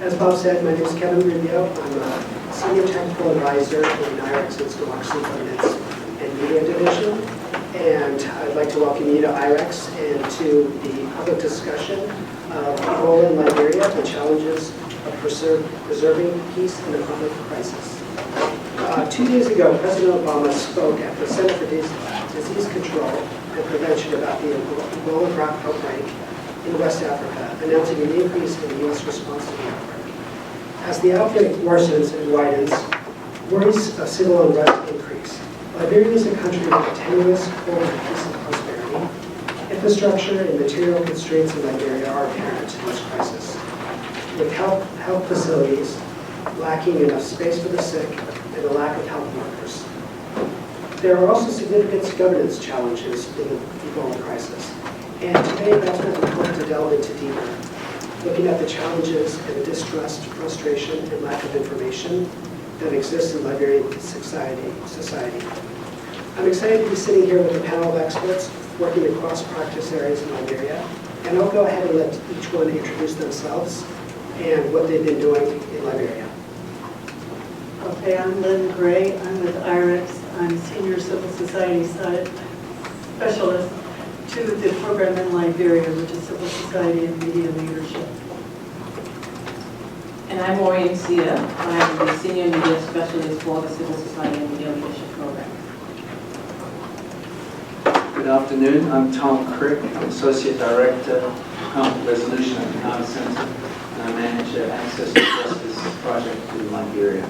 As Bob said, my name is Kevin Rubio. I'm a Senior Technical Advisor in IREX's Democracy, Governance, and Media Division. And I'd like to welcome you to IREX and to the public discussion of Ebola in Liberia, the challenges of preserving peace in a public crisis. 2 days ago, President Obama spoke at the Center for Disease Control and Prevention about the Ebola outbreak in West Africa, announcing an increase in the U.S. response to the outbreak. As the outbreak worsens and widens, worries of civil unrest increase. Liberia is a country with a tenuous hold of peace and prosperity. Infrastructure and material constraints in Liberia are apparent in this crisis, with health facilities lacking enough space for the sick and a lack of health workers. There are also significant governance challenges in the Ebola crisis. And today, that's what we hope to delve into deeper, looking at the challenges and the distrust, frustration, and lack of information that exists in Liberian society. I'm excited to be sitting here with a panel of experts working across practice areas in Liberia, and I'll go ahead and let each one introduce themselves and what they've been doing in Liberia. Okay, I'm Lynn Gray. I'm with IREX. I'm Senior Civil Society Specialist to the program in Liberia, which is Civil Society and Media Leadership. And I'm Maureen Sia. I'm the Senior Media Specialist for the Civil Society and Media Leadership Program. Good afternoon. I'm Tom Crick, Associate Director, Conflict Resolution at the Ghana Center, and I manage the Access to Justice project in Liberia.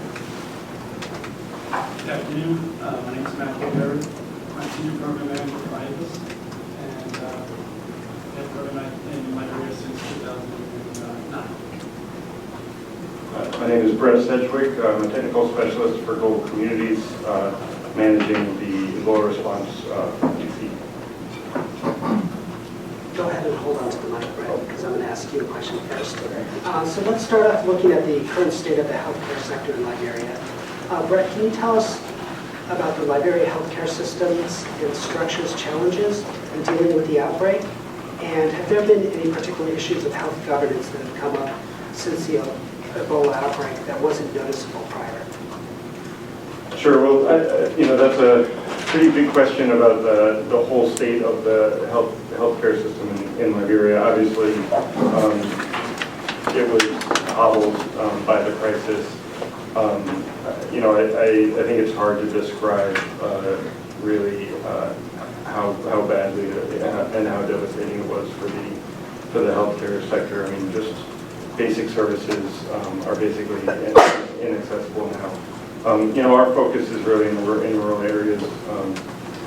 Good afternoon. My name is Matt Colbert. I'm Senior Program Manager for IFAS, and I've program in Liberia since 2009. My name is Brett Sedgwick. I'm a Technical Specialist for Global Communities, managing the Ebola response from DC. Go ahead and hold on to the mic, Brett, because I'm going to ask you a question first. So let's start off looking at the current state of the healthcare sector in Liberia. Brett, can you tell us about the Liberia healthcare systems and structures challenges in dealing with the outbreak? And have there been any particular issues of health governance that have come up since the Ebola outbreak that wasn't noticeable prior? Sure. Well, that's a pretty big question about the whole state of the healthcare system in Liberia. Obviously, it was hobbled by the crisis. I think it's hard to describe really how badly and how devastating it was for the healthcare sector. I mean, just basic services are basically inaccessible now. Our focus is really in rural areas.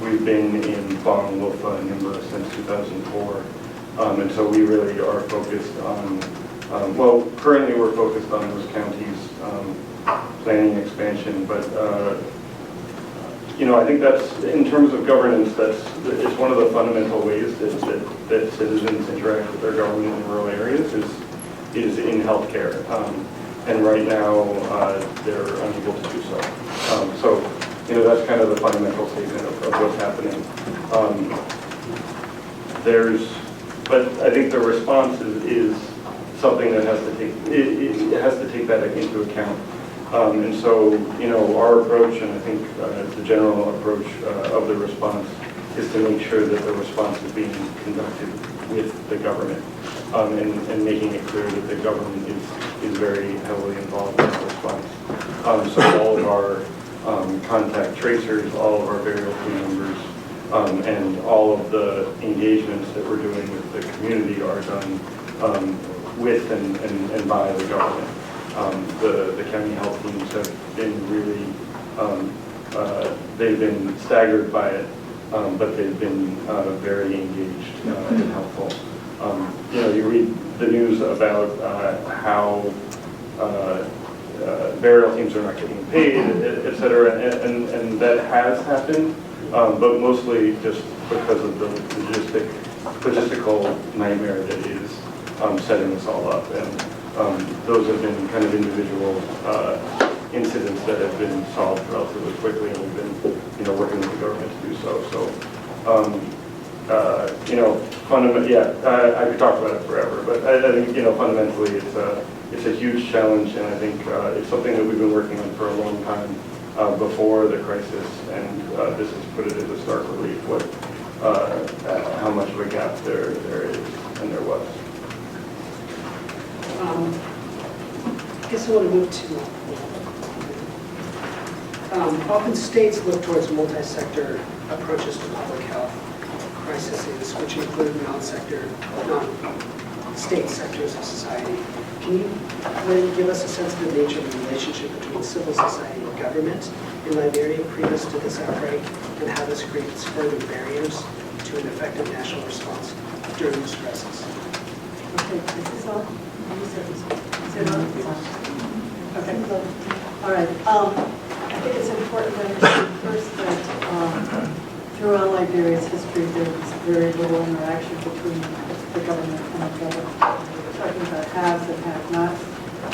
We've been in Bong, Lofa, and Nimba since 2004, and so we really are focused on. Currently we're focused on those counties. Planning expansion, but I think that's, in terms of governance, it's one of the fundamental ways that citizens interact with their government in rural areas is in healthcare, and right now they're unable to do so. That's kind of the fundamental statement of what's happening. But I think the response is something that has to take that into account. And so, our approach, and I think the general approach of the response, is to make sure that the response is being conducted with the government, and making it clear that the government is very heavily involved in the response. So all of our contact tracers, all of our burial team members, and all of the engagements that we're doing with the community are done with and by the government. The county health teams have been really, they've been staggered by it, but they've been very engaged and helpful. You read the news about how burial teams are not getting paid, et cetera, and that has happened, but mostly just because of the logistical nightmare that is setting this all up. And those have been kind of individual incidents that have been solved relatively quickly, and we've been, working with the government to do so. fundamentally, I could talk about it forever, but I think, fundamentally, it's a huge challenge, and I think it's something that we've been working on for a long time before the crisis, and this has put it into stark relief how much of a gap there is and there was. I guess I want to move to, often states look towards multi-sector approaches to public health crises, which include non-state sectors of society. Can you give us a sense of the nature of the relationship between civil society and government in Liberia previous to this outbreak, and how this creates further barriers to an effective national response during this crisis? Okay, is this on? Is it on? Okay. All right. I think it's important to understand first that throughout Liberia's history, there was very little interaction between the government and the government. We're talking about haves and have-nots.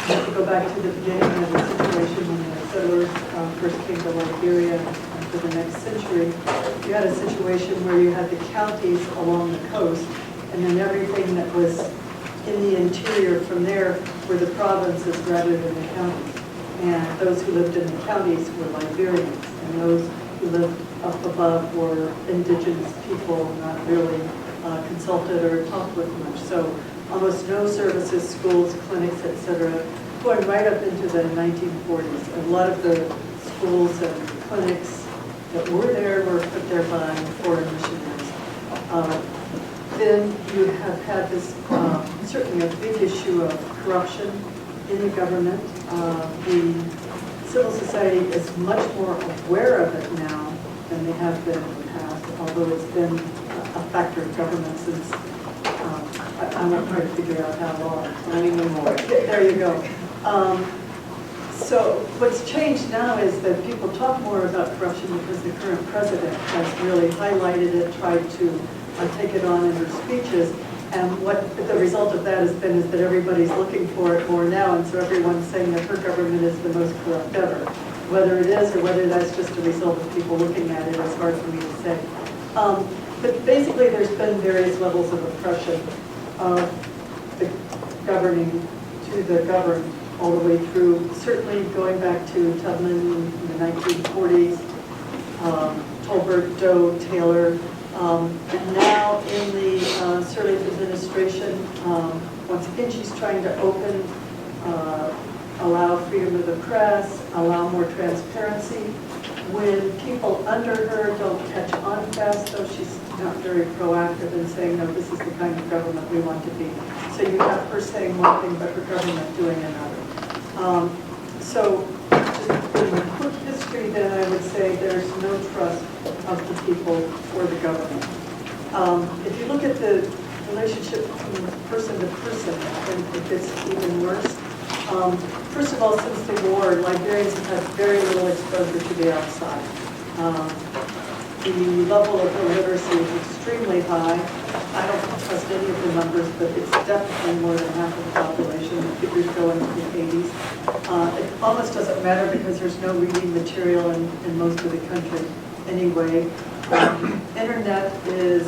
If you go back to the beginning of the situation when the settlers first came to Liberia for the next century, you had a situation where you had the counties along the coast, and then everything that was in the interior from there were the provinces rather than the counties. And those who lived in the counties were Liberians, and those who lived up above were indigenous people, not really consulted or talked with much. So almost no services, schools, clinics, etc., going right up into the 1940s. A lot of the schools and clinics that were there were put there by foreign missionaries. Then you have had this certainly a big issue of corruption in the government. The civil society is much more aware of it now than they have been in the past, although it's been a factor of government since, I won't try to figure out how long. Not even more. There you go. So what's changed now is that people talk more about corruption because the current president has really highlighted it, tried to take it on in her speeches. And what the result of that has been is that everybody's looking for it more now, and so everyone's saying that her government is the most corrupt ever. Whether it is or whether that's just a result of people looking at it is hard for me to say. But basically there's been various levels of oppression of the governing to the governed all the way through, certainly going back to Tubman in the 1940s, Tolbert, Doe, Taylor, and now in the Sirleaf administration, once again she's trying to open, allow freedom of the press, allow more transparency. When people under her don't catch on fast, though, she's not very proactive in saying, no, this is the kind of government we want to be. So you have her saying one thing, but her government doing another. So just in a quick history, then I would say there's no trust of the people for the government. If you look at the relationship from person to person, I think it gets even worse. First of all, since the war, Liberians have had very little exposure to the outside. The level of illiteracy is extremely high. I don't trust any of the numbers, but it's definitely more than half of the population. The figures go into the 80s. It almost doesn't matter because there's no reading material in most of the country anyway. Internet is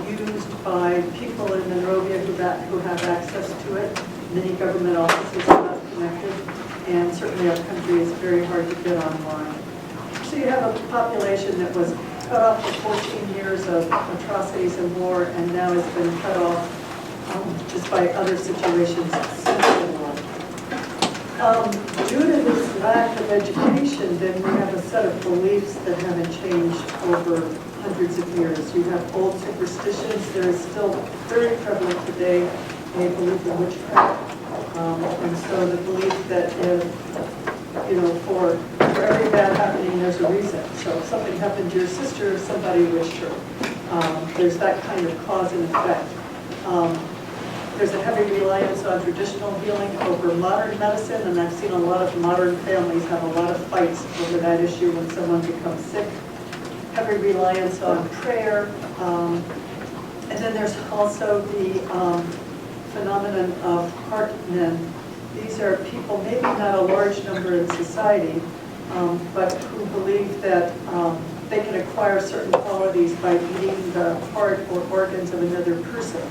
used by people in Monrovia who have access to it. Many government offices are not connected, and certainly our country is very hard to get online. So you have a population that was cut off for 14 years of atrocities and war, and now has been cut off just by other situations since the war. Due to this lack of education, then we have a set of beliefs that haven't changed over hundreds of years. You have old superstitions. There is still very prevalent today a belief in witchcraft. And so the belief that if, for every bad happening, there's a reason. So if something happened to your sister, somebody wished her. There's that kind of cause and effect. There's a heavy reliance on traditional healing over modern medicine, and I've seen a lot of modern families have a lot of fights over that issue when someone becomes sick. Heavy reliance on prayer. And then there's also the phenomenon of heart men. These are people, maybe not a large number in society, but who believe that they can acquire certain qualities by eating the heart or organs of another person.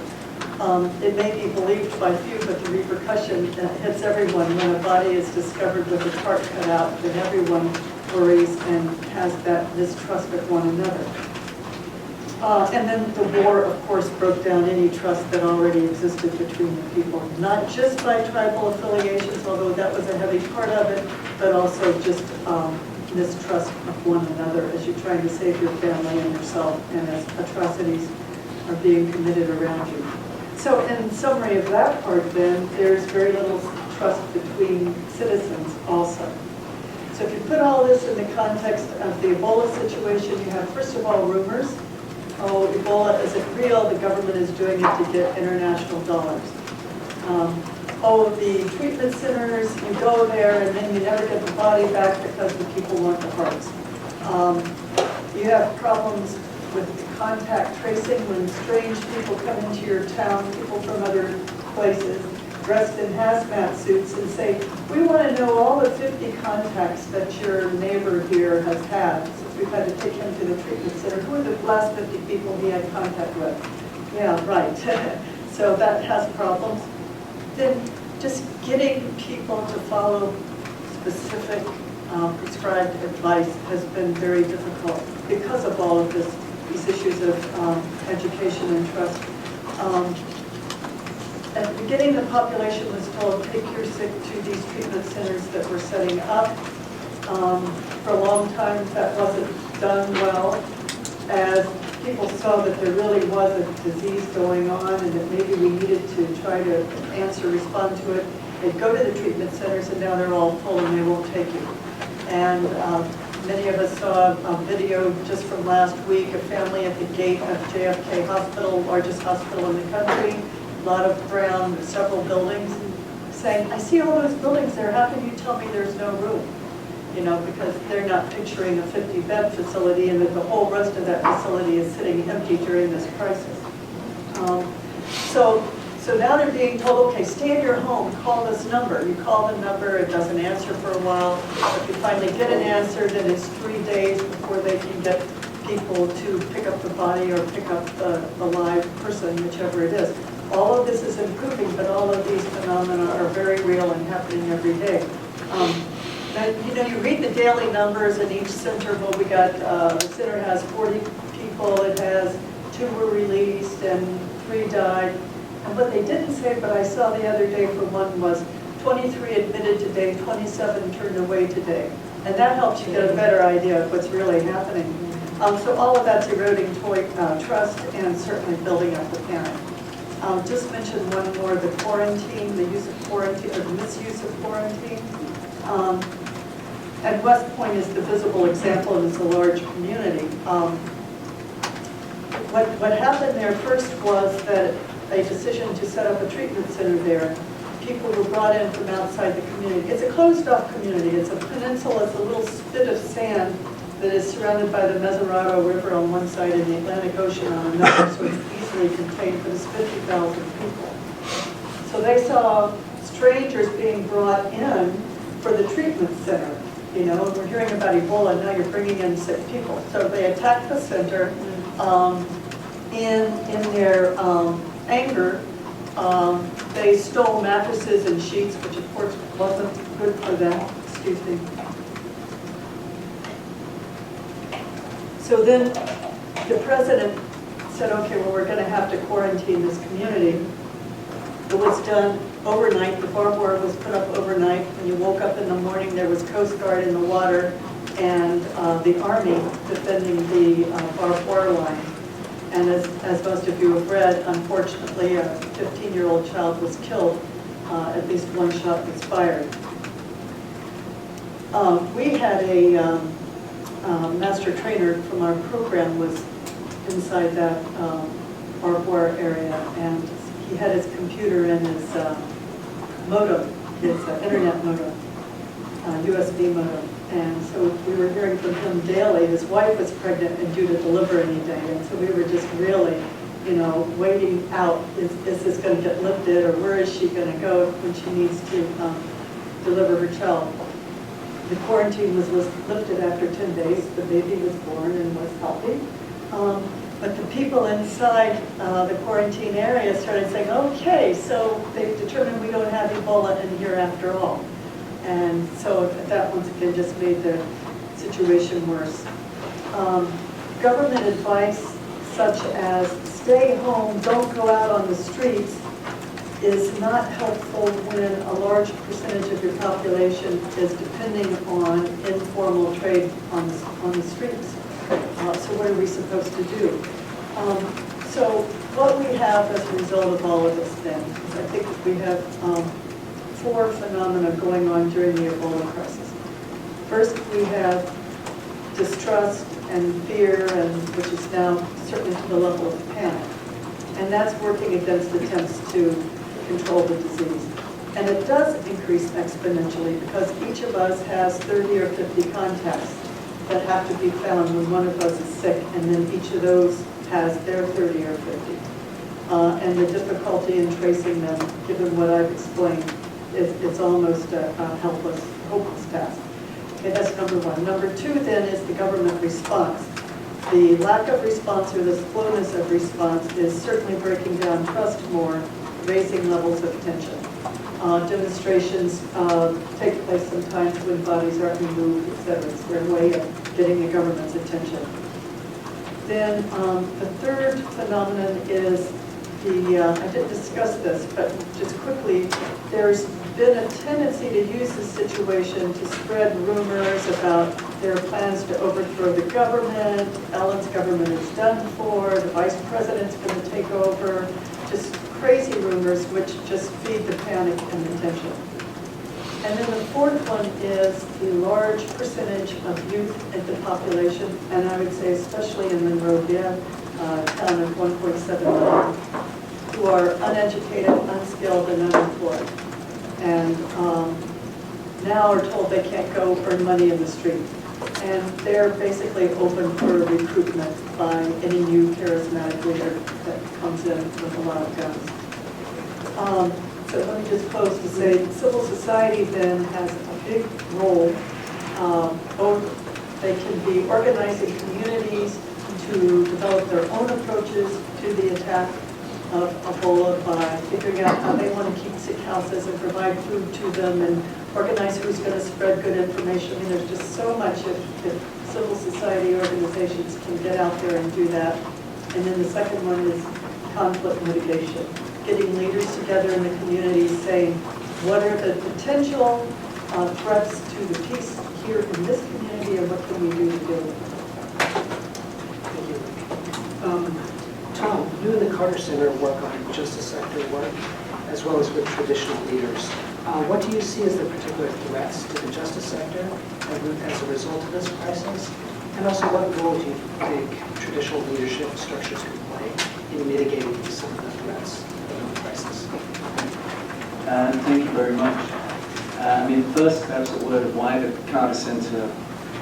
It may be believed by few, but the repercussion hits everyone when a body is discovered with a heart cut out, then everyone worries and has that mistrust of one another. And then the war, of course, broke down any trust that already existed between the people, not just by tribal affiliations, although that was a heavy part of it, but also just mistrust of one another as you're trying to save your family and yourself, and as atrocities are being committed around you. So in summary of that part then, there's very little trust between citizens also. So if you put all this in the context of the Ebola situation, you have, first of all, rumors. Oh, Ebola isn't real, the government is doing it to get international dollars. Oh, the treatment centers, you go there and then you never get the body back because the people want the hearts. You have problems with contact tracing when strange people come into your town, people from other places, dressed in hazmat suits and say, we want to know all the 50 contacts that your neighbor here has had, since we've had to take him to the treatment center. Who are the last 50 people he had contact with? Yeah, right. So that has problems. Then just getting people to follow specific prescribed advice has been very difficult because of all of these issues of education and trust. At the beginning, the population was told, take your sick to these treatment centers that we're setting up. For a long time, that wasn't done well, as people saw that there really was a disease going on and that maybe we needed to try to respond to it. They'd go to the treatment centers and now they're all full and they won't take you. And many of us saw a video just from last week, a family at the gate of JFK Hospital, largest hospital in the country, a lot of brown, several buildings, saying, I see all those buildings there, how can you tell me there's no room? You know, because they're not picturing a 50-bed facility and that the whole rest of that facility is sitting empty during this crisis. So now they're being told, okay, stay in your home, call this number. You call the number, it doesn't answer for a while. If you finally get an answer, then it's 3 days before they can get people to pick up the body or pick up the live person, whichever it is. All of this is improving, but all of these phenomena are very real and happening every day. You know, you read the daily numbers in each center. Well, we got, the center has 40 people, it has 2 were released and 3 died. And what they didn't say, but I saw the other day for one, was 23 admitted today, 27 turned away today. And that helps you get a better idea of what's really happening. So all of that's eroding trust and certainly building up the panic. Just mention one more, the quarantine, the use of quarantine, or the misuse of quarantine. And West Point is the visible example, and it's a large community. What happened there first was that a decision to set up a treatment center there. People were brought in from outside the community. It's a closed-off community. It's a peninsula. It's a little spit of sand that is surrounded by the Mesurado River on one side and the Atlantic Ocean on another, so it's easily contained, but it's 50,000 people. So they saw strangers being brought in for the treatment center. You know, we're hearing about Ebola, now you're bringing in sick people. So they attacked the center in their anger. They stole mattresses and sheets, which of course wasn't good for them. Excuse me. So then the president said, okay, well, we're going to have to quarantine this community. It was done overnight. The barbed wire was put up overnight. When you woke up in the morning, there was Coast Guard in the water and the Army defending the barbed wire line. And as most of you have read, unfortunately, a 15-year-old child was killed. At least one shot was fired. We had a master trainer from our program was inside that barbed wire area, and he had his computer and his modem, his internet modem, USB modem. And so we were hearing from him daily. His wife was pregnant and due to deliver any day. And so we were just really, you know, waiting out. Is this going to get lifted, or where is she going to go when she needs to deliver her child? The quarantine was lifted after 10 days. The baby was born and was healthy. But the people inside the quarantine area started saying, okay, so they've determined we don't have Ebola in here after all. And so that once again just made the situation worse. Government advice such as stay home, don't go out on the streets is not helpful when a large percentage of your population is depending on informal trade on the streets. So what are we supposed to do? So what we have as a result of all of this then, is I think we have 4 phenomena going on during the Ebola crisis. First, we have distrust and fear, and which is now certainly to the level of panic. And that's working against attempts to control the disease. And it does increase exponentially because each of us has 30 or 50 contacts that have to be found when one of us is sick, and then each of those has their 30 or 50. And the difficulty in tracing them, given what I've explained, it's almost a hopeless task. Okay, that's number 1. Number 2 then is the government response. The lack of response or the slowness of response is certainly breaking down trust more, raising levels of tension. Demonstrations take place sometimes when bodies aren't removed, etc. It's their way of getting the government's attention. Then the third phenomenon is I didn't discuss this, but just quickly, there's been a tendency to use this situation to spread rumors about their plans to overthrow the government, Ellen's government is done for, the vice president's going to take over, just crazy rumors which just feed the panic and the tension. And then the fourth one is the large percentage of youth in the population, and I would say especially in Monrovia, town of 1.7 million, who are uneducated, unskilled, and unemployed. And now are told they can't go earn money in the street. And they're basically open for recruitment by any new charismatic leader that comes in with a lot of guns. So let me just close to say civil society then has a big role. Both they can be organizing communities to develop their own approaches to the attack of Ebola by figuring out how they want to keep sick houses and provide food to them and organize who's going to spread good information. I mean, there's just so much if civil society organizations can get out there and do that. And then the second one is conflict mitigation, getting leaders together in the community saying, what are the potential threats to the peace here in this community and what can we do to deal with it? Thank you. Tom, you and the Carter Center work on justice sector work as well as with traditional leaders. What do you see as the particular threats to the justice sector as a result of this crisis? And also, what role do you think traditional leadership structures can play in mitigating some of the threats of the crisis? Thank you very much. First, perhaps a word of why the Carter Center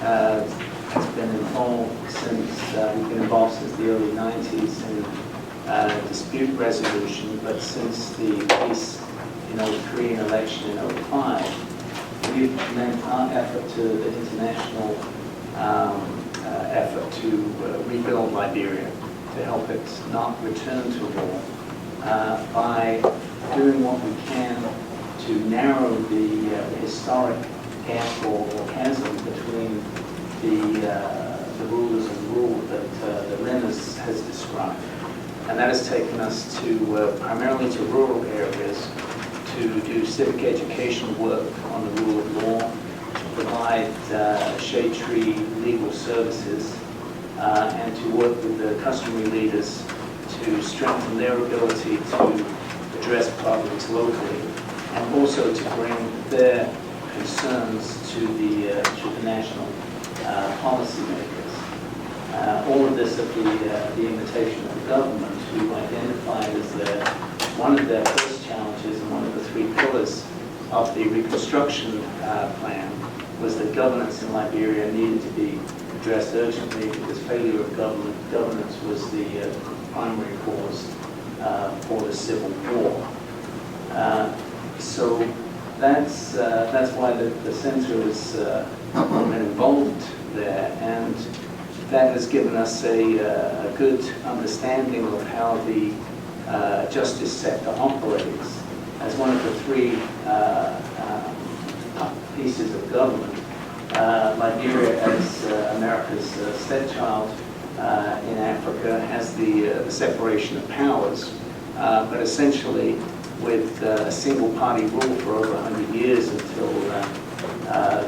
has been involved since, we've been involved since the early 90s in dispute resolution, but since the peace, the Korean election in 2005, we've lent our effort to the international effort to rebuild Liberia, to help it not return to war, by doing what we can to narrow the historic gap or chasm between the rulers and rule that Lynn has described. And that has taken us to primarily to rural areas to do civic education work on the rule of law, to provide shade tree legal services, and to work with the customary leaders to strengthen their ability to address problems locally, and also to bring their concerns to the national policymakers. All of this at the invitation of the government, who identified as one of their first challenges and one of the 3 pillars of the reconstruction plan was that governance in Liberia needed to be addressed urgently because failure of governance was the primary cause for the civil war. So that's why the center has been involved there. And that has given us a good understanding of how the justice sector operates. As one of the three pieces of government, Liberia, as America's stepchild in Africa, has the separation of powers, but essentially with a single party rule for over 100 years until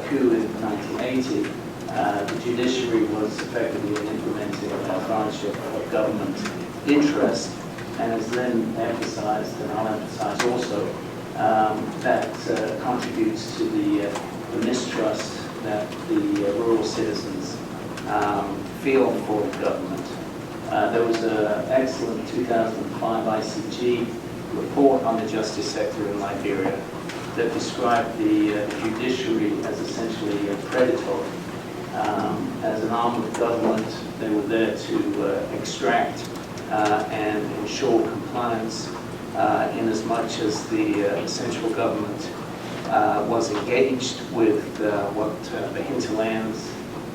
coup in 1980, the judiciary was effectively implementing a branch of government interest, and as Lynn emphasized, and I'll emphasize also, that contributes to the mistrust that the rural citizens feel for the government. There was an excellent 2005 ICG report on the justice sector in Liberia that described the judiciary as essentially predatory. As an arm of government, they were there to extract and ensure compliance in as much as the central government was engaged with what the hinterlands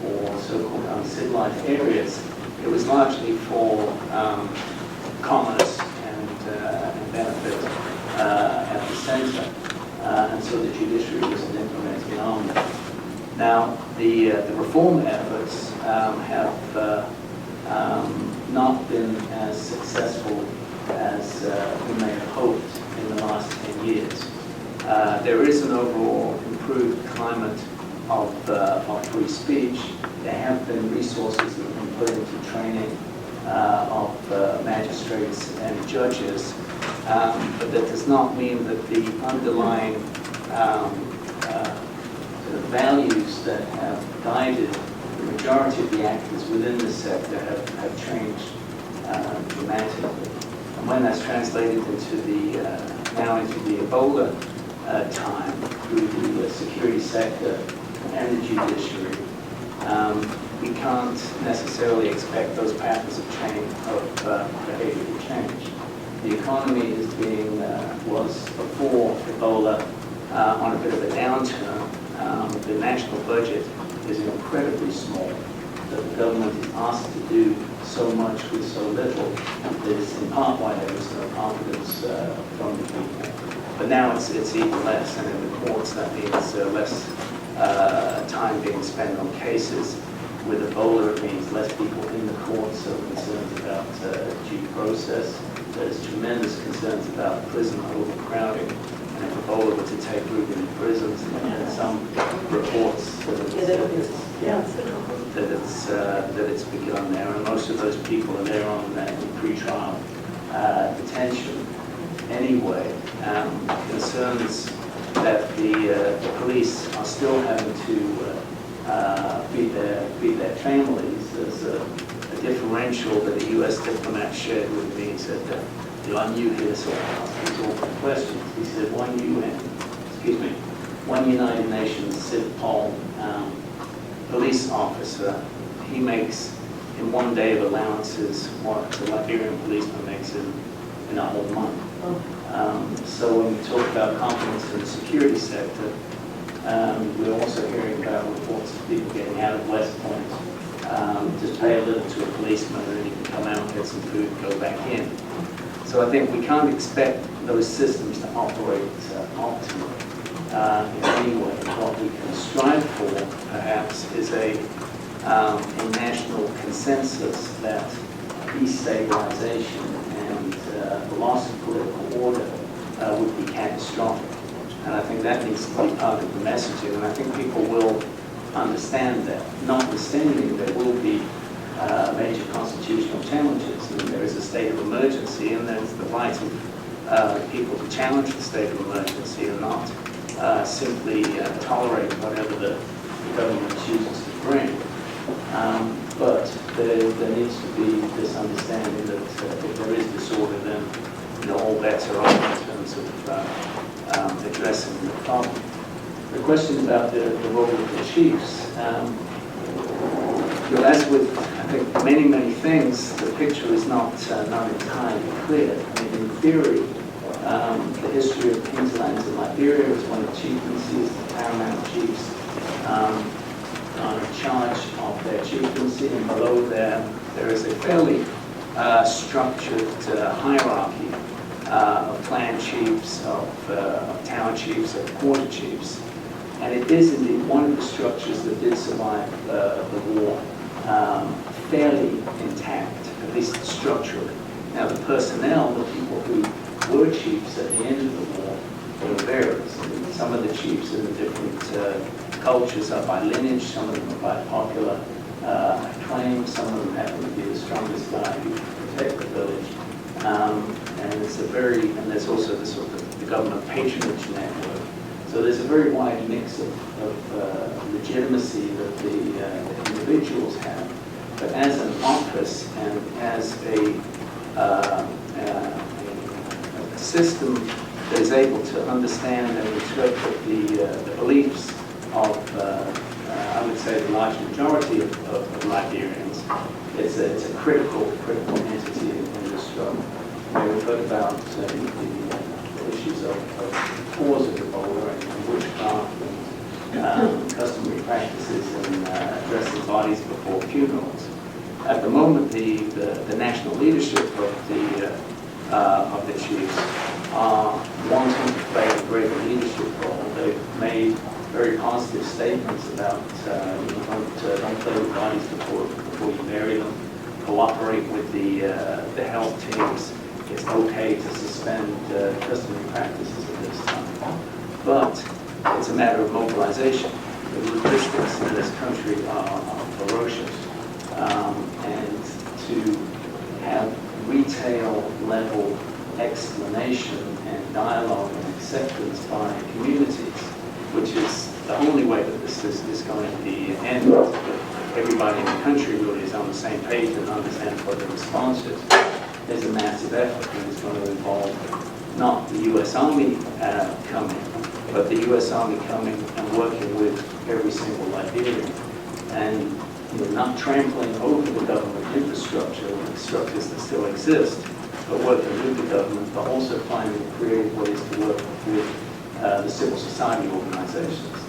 or so-called uncivilized areas. It was largely for commerce and benefit at the center, and so the judiciary was an implementing arm. Now, the reform efforts have not been as successful as we may have hoped in the last 10 years. There is an overall improved climate of free speech. There have been resources that have been put into training of magistrates and judges, but that does not mean that the underlying values that have guided the majority of the actors within the sector have changed dramatically. And when that's translated into now into the Ebola time through the security sector and the judiciary, we can't necessarily expect those patterns of change, of behavior to change. The economy was before Ebola on a bit of a downturn. The national budget is incredibly small. The government is asked to do so much with so little. That is in part why there is no confidence from the people. But now it's even less, and in the courts that means less time being spent on cases. With Ebola, it means less people in the courts, so concerns about due process. There's tremendous concerns about prison overcrowding. And if Ebola were to take root in prisons, and some reports that it's begun there, and most of those people are there on pre-trial detention anyway. Concerns that the police are still having to feed their families. There's a differential that a U.S. diplomat shared with me. He said, I'm new here, so I'll ask these awful questions. He said, one United Nations CivPol police officer, he makes in one day of allowances what the Liberian policeman makes in a whole month. So when we talk about confidence in the security sector, we're also hearing about reports of people getting out of West Point, just pay a little to a policeman and then you can come out, get some food, and go back in. So I think we can't expect those systems to operate optimally in any way. What we can strive for, perhaps, is a national consensus that destabilization and the loss of political order would be catastrophic. And I think that needs to be part of the messaging, and I think people will understand that. Notwithstanding, there will be major constitutional challenges, and there is a state of emergency, and there's the right of people to challenge the state of emergency and not simply tolerate whatever the government chooses to bring. But there needs to be this understanding that if there is disorder, then all bets are off in terms of addressing the problem. The question about the role of the chiefs. As with, I think, many things, the picture is not entirely clear. I mean, in theory, the history of hinterlands in Liberia is one of chieftaincies, the paramount chiefs are in charge of their chieftaincy, and below there is a fairly structured hierarchy of clan chiefs, of town chiefs, of quarter chiefs. And it is indeed one of the structures that did survive the war fairly intact, at least structurally. Now the personnel, the people who were chiefs at the end of the war, were various. Some of the chiefs in the different cultures are by lineage, some of them are by popular acclaim, some of them happen to be the strongest guy who can protect the village. And there's also the sort of the government patronage network. So there's a very wide mix of legitimacy that the individuals have. But as an office and as a system that is able to understand and interpret the beliefs of, I would say, the large majority of Liberians, it's a critical entity in this struggle. We've heard about the issues of cause of Ebola and witchcraft and customary practices and addressing bodies before funerals. At the moment, the national leadership of the chiefs are wanting to play a greater leadership role. They've made very positive statements about don't play with bodies before you bury them. Cooperate with the health teams. It's okay to suspend customary practices at this time. But it's a matter of mobilization. The logistics in this country are ferocious. And to have retail level explanation and dialogue and acceptance by communities, which is the only way that this is going to be ended. Everybody in the country really is on the same page and understands what the response is. There's a massive effort, and it's going to involve not the U.S. Army coming, but the U.S. Army coming and working with every single Liberian, and not trampling over the government infrastructure, the structures that still exist, but working with the government, but also finding creative ways to work with the civil society organizations.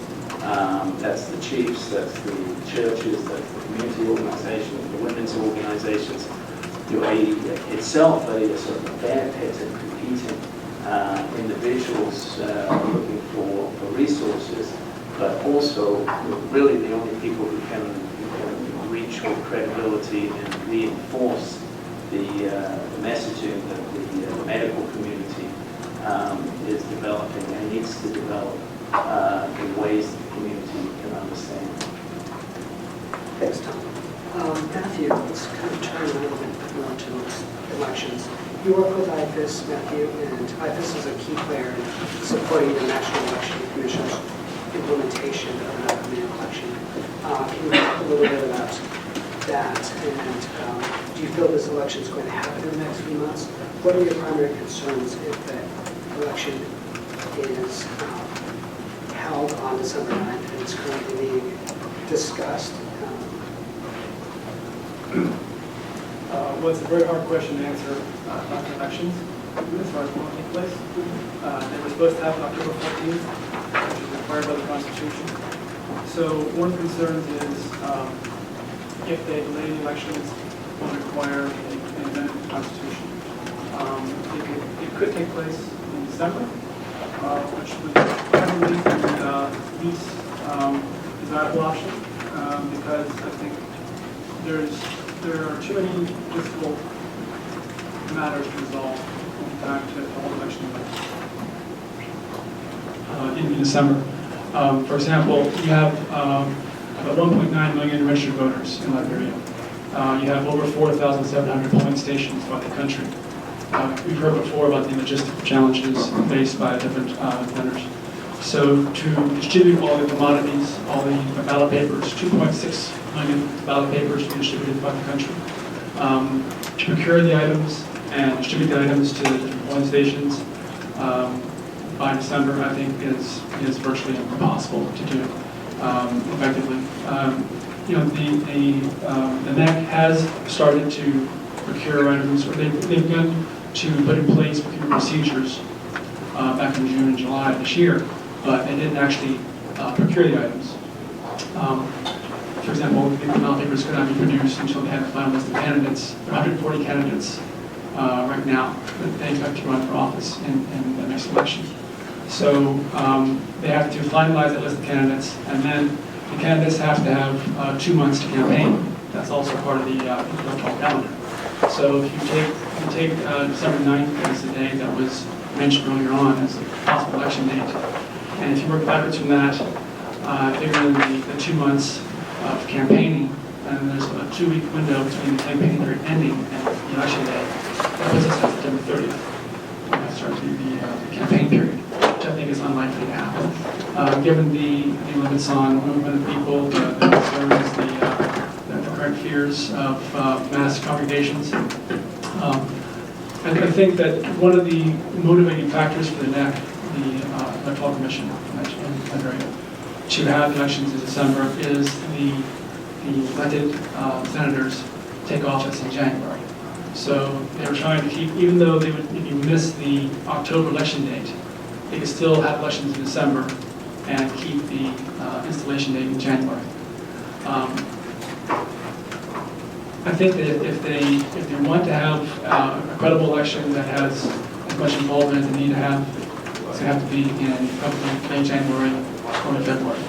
That's the chiefs, that's the churches, that's the community organizations, the women's organizations. Itself a sort of bear pit of competing individuals looking for resources, but also really the only people who can reach with credibility and reinforce the messaging that the medical community is developing and needs to develop in ways that the community can understand. Thanks, Tom. Matthew, let's kind of turn a little bit more to elections. You work with IFIS, Matthew, and IFIS is a key player in supporting the National Election Commission's implementation of an upcoming election. Can you talk a little bit about that? And do you feel this election is going to happen in the next few months? What are your primary concerns if the election is held on December 9th and is currently being discussed? Well, it's a very hard question to answer about the elections as far as what will take place. They were supposed to happen October 14th, which is required by the Constitution. So one of the concerns is if they delay the elections, it will require an amendment to the Constitution. It could take place in December, which would probably be the least desirable option, because I think there are too many difficult matters to resolve in time to hold election in December. For example, you have about 1.9 million registered voters in Liberia. You have over 4,700 polling stations throughout the country. We've heard before about the logistical challenges faced by different vendors. So to distribute all the commodities, all the ballot papers, 2.6 million ballot papers to be distributed by the country. To procure the items and distribute the items to the different polling stations by December, I think is virtually impossible to do effectively. The NEC has started to procure items, or they've begun to put in place procurement procedures back in June and July of this year, but they didn't actually procure the items. For example, the ballot papers could not be produced until they had a final list of candidates. There are 140 candidates right now that they expect to run for office in the next election. So they have to finalize that list of candidates, and then the candidates have to have 2 months to campaign. That's also part of the electoral calendar. So if you take December 9th as the day that was mentioned earlier on as a possible election date, and if you work backwards from that, figure in the 2 months of campaigning, and there's a 2-week window between the campaign period ending and the election day. That puts us at September 30th. That starts the campaign period, which I think is unlikely to happen. Given the limits on movement of people, the concerns, the current fears of mass congregations, I think that one of the motivating factors for the NEC, the Electoral Commission in Liberia, to have elections in December is the elected senators take office in January. So they were trying to keep, even though they would, if you miss the October election date, they could still have elections in December and keep the installation date in January. I think that if they want to have a credible election that has as much involvement as they need to have, it's going to have to be in probably late January or February.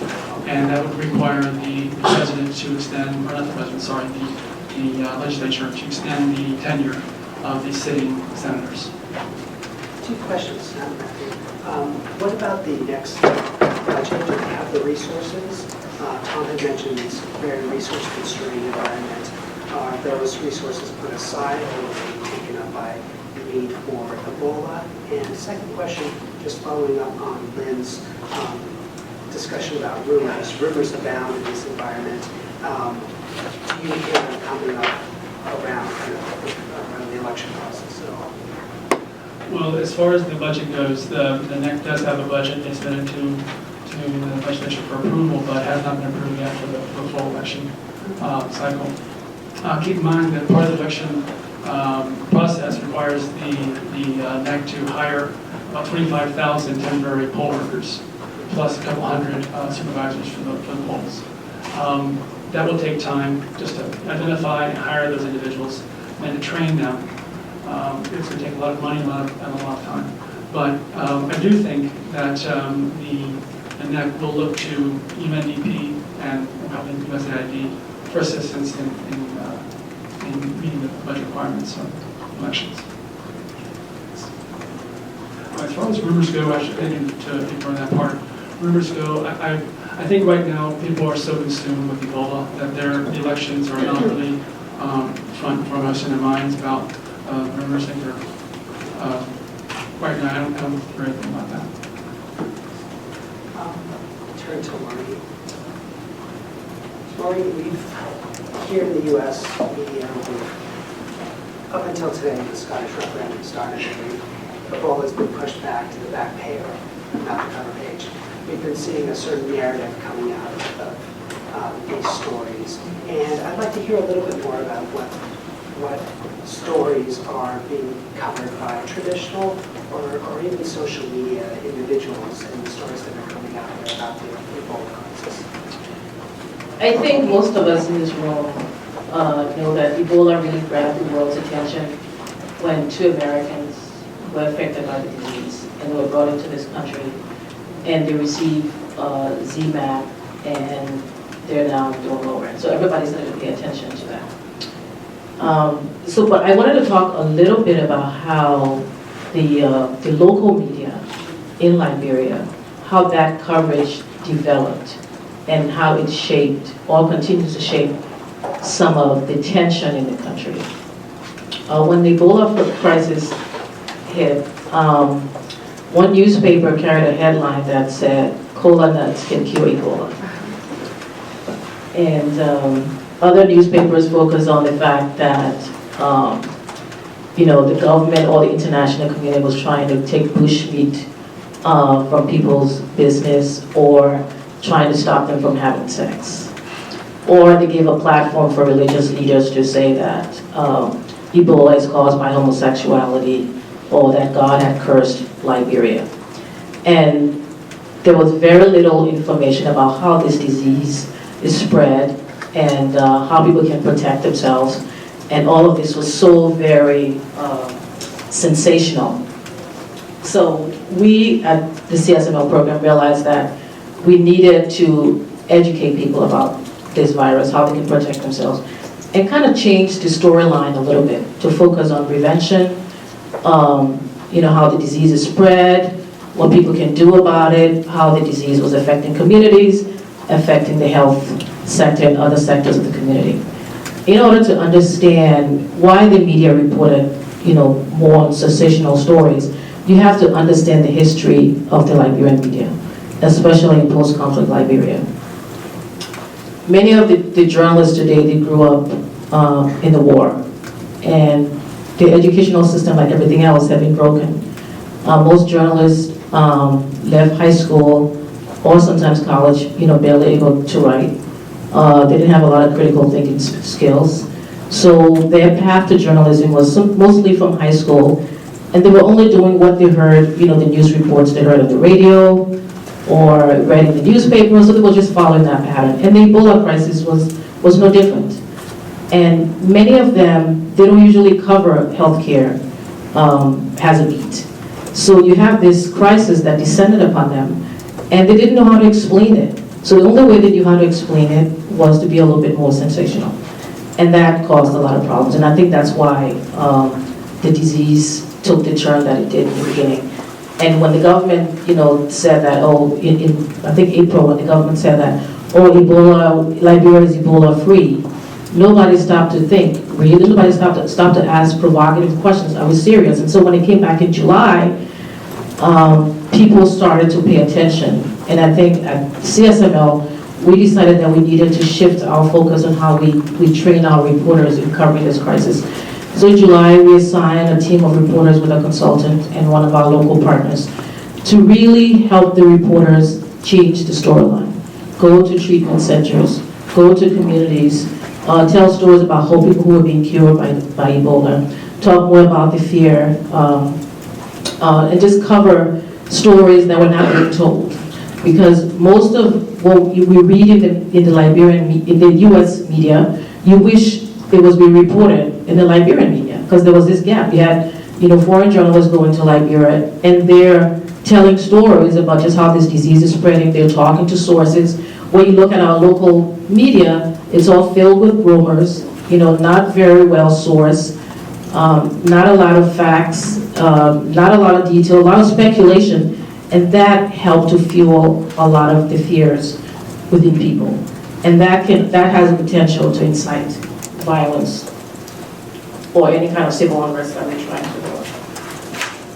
And that would require the president to extend, or not the president, sorry, the legislature to extend the tenure of the sitting senators. 2 questions. What about the next budget? Do they have the resources? Tom had mentioned it's a very resource-constrained environment. Are those resources put aside or will they be taken up by the need for Ebola? And second question, just following up on Lynn's discussion about rumors. Rumors abound in this environment. Do you hear them coming up around the election process at all? Well, as far as the budget goes, the NEC does have a budget. They submitted to the legislature for approval, but has not been approved yet for the full election cycle. Keep in mind that part of the election process requires the NEC to hire about 25,000 temporary poll workers, plus a couple hundred supervisors for the polls. That will take time just to identify and hire those individuals and to train them. It's going to take a lot of money and a lot of time. But I do think that the NEC will look to UNDP and probably USAID for assistance in meeting the budget requirements of elections. As far as rumors go, I should ignore that part. Rumors go, I think right now people are so consumed with Ebola that the elections are not really front and foremost in their minds about rumors. I think they're, right now I don't hear anything about that. Turn to Maureen. Maureen, here in the U.S., up until today, the Scottish referendum started, Ebola has been pushed back to the back page, not the cover page. We've been seeing a certain narrative coming out of these stories, and I'd like to hear a little bit more about what stories are being covered by traditional or even social media individuals and the stories that are coming out there about the Ebola crisis. I think most of us in this room know that Ebola really grabbed the world's attention when 2 Americans were affected by the disease and they were brought into this country and they received ZMapp and they're now doing lower. So everybody's going to pay attention to that. But I wanted to talk a little bit about how the local media in Liberia, how that coverage developed and how it shaped or continues to shape some of the tension in the country. When the Ebola crisis hit, one newspaper carried a headline that said, "Cola nuts can cure Ebola." And other newspapers focused on the fact that the government or the international community was trying to take bushmeat from people's business or trying to stop them from having sex. Or they gave a platform for religious leaders to say that Ebola is caused by homosexuality or that God had cursed Liberia. And there was very little information about how this disease is spread and how people can protect themselves. And all of this was so very sensational. So we at the CSML program realized that we needed to educate people about this virus, how they can protect themselves, and kind of change the storyline a little bit to focus on prevention, how the disease is spread, what people can do about it, how the disease was affecting communities, affecting the health sector and other sectors of the community. In order to understand why the media reported, more sensational stories, you have to understand the history of the Liberian media, especially in post-conflict Liberia. Many of the journalists today, they grew up in the war, and the educational system, like everything else, have been broken. Most journalists left high school or sometimes college, barely able to write. They didn't have a lot of critical thinking skills. So their path to journalism was mostly from high school, and they were only doing what they heard, the news reports they heard on the radio or read in the newspaper, so they were just following that pattern. And the Ebola crisis was no different. And many of them, they don't usually cover healthcare as a beat. So you have this crisis that descended upon them, and they didn't know how to explain it. So the only way they knew how to explain it was to be a little bit more sensational. And that caused a lot of problems. And I think that's why the disease took the turn that it did in the beginning. And when the government, said that, in I think April, when the government said that, Ebola, Liberia is Ebola free, nobody stopped to think, really, nobody stopped to ask provocative questions. I was serious. And so when it came back in July, people started to pay attention. And I think at CSML, we decided that we needed to shift our focus on how we train our reporters in covering this crisis. So in July, we assigned a team of reporters with a consultant and one of our local partners to really help the reporters change the storyline. Go to treatment centers, go to communities, tell stories about how people who are being cured by Ebola, talk more about the fear, and just cover stories that were not being told. Because most of what we read in the U.S. media, you wish it was being reported in the Liberian media, because there was this gap. You had, foreign journalists going to Liberia, and they're telling stories about just how this disease is spreading. They're talking to sources. When you look at our local media, it's all filled with rumors, not very well sourced, not a lot of facts, not a lot of detail, a lot of speculation, and that helped to fuel a lot of the fears within people. And that has the potential to incite violence or any kind of civil unrest that we're trying to avoid.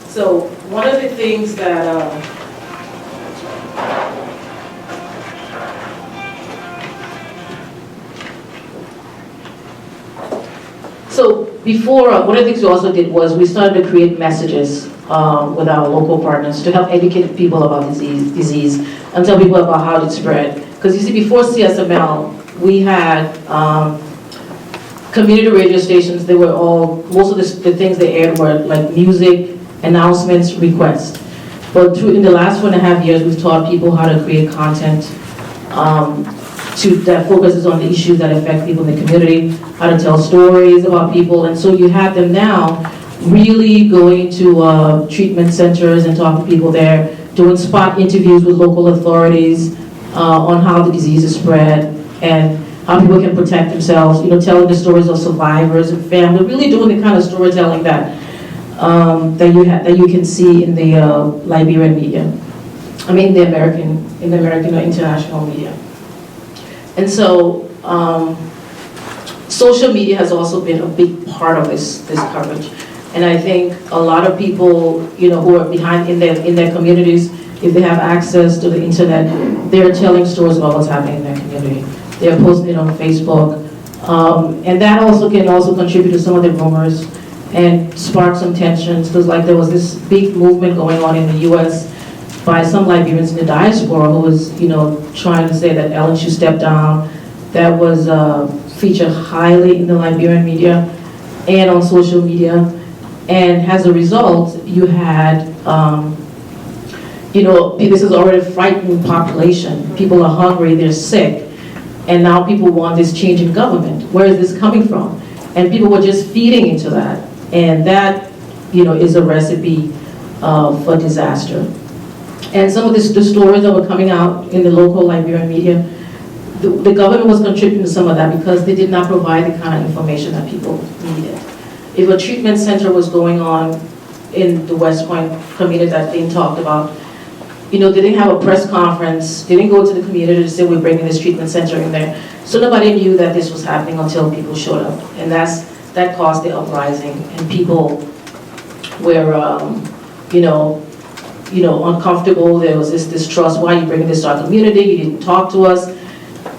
So one of the things that one of the things we also did was we started to create messages with our local partners to help educate people about disease and tell people about how it spread. Because you see, before CSML, we had community radio stations. They were most of the things they aired were like music, announcements, requests. But in the last 1.5 years, we've taught people how to create content that focuses on the issues that affect people in the community, how to tell stories about people. And so you have them now really going to treatment centers and talking to people there, doing spot interviews with local authorities on how the disease is spread and how people can protect themselves, telling the stories of survivors and family, really doing the kind of storytelling that you can see in the Liberian media. I mean, the American or international media. And so, social media has also been a big part of this coverage. And I think a lot of people, who are behind in their communities, if they have access to the internet, they're telling stories about what's happening in their community. They're posting it on Facebook. And that can also contribute to some of the rumors and spark some tensions. Because there was this big movement going on in the US by some Liberians in the diaspora who was, trying to say that Ellen should step down. That was featured highly in the Liberian media and on social media. And as a result, you had, this is already a frightened population. People are hungry, they're sick. And now people want this change in government. Where is this coming from? And people were just feeding into that. And that, is a recipe for disaster. And some of the stories that were coming out in the local Liberian media, the government was contributing to some of that because they did not provide the kind of information that people needed. If a treatment center was going on in the West Point community that Dean talked about, they didn't have a press conference, they didn't go to the community to say we're bringing this treatment center in there. So nobody knew that this was happening until people showed up. And that caused the uprising, and people were, uncomfortable. There was this distrust. Why are you bringing this to our community? You didn't talk to us.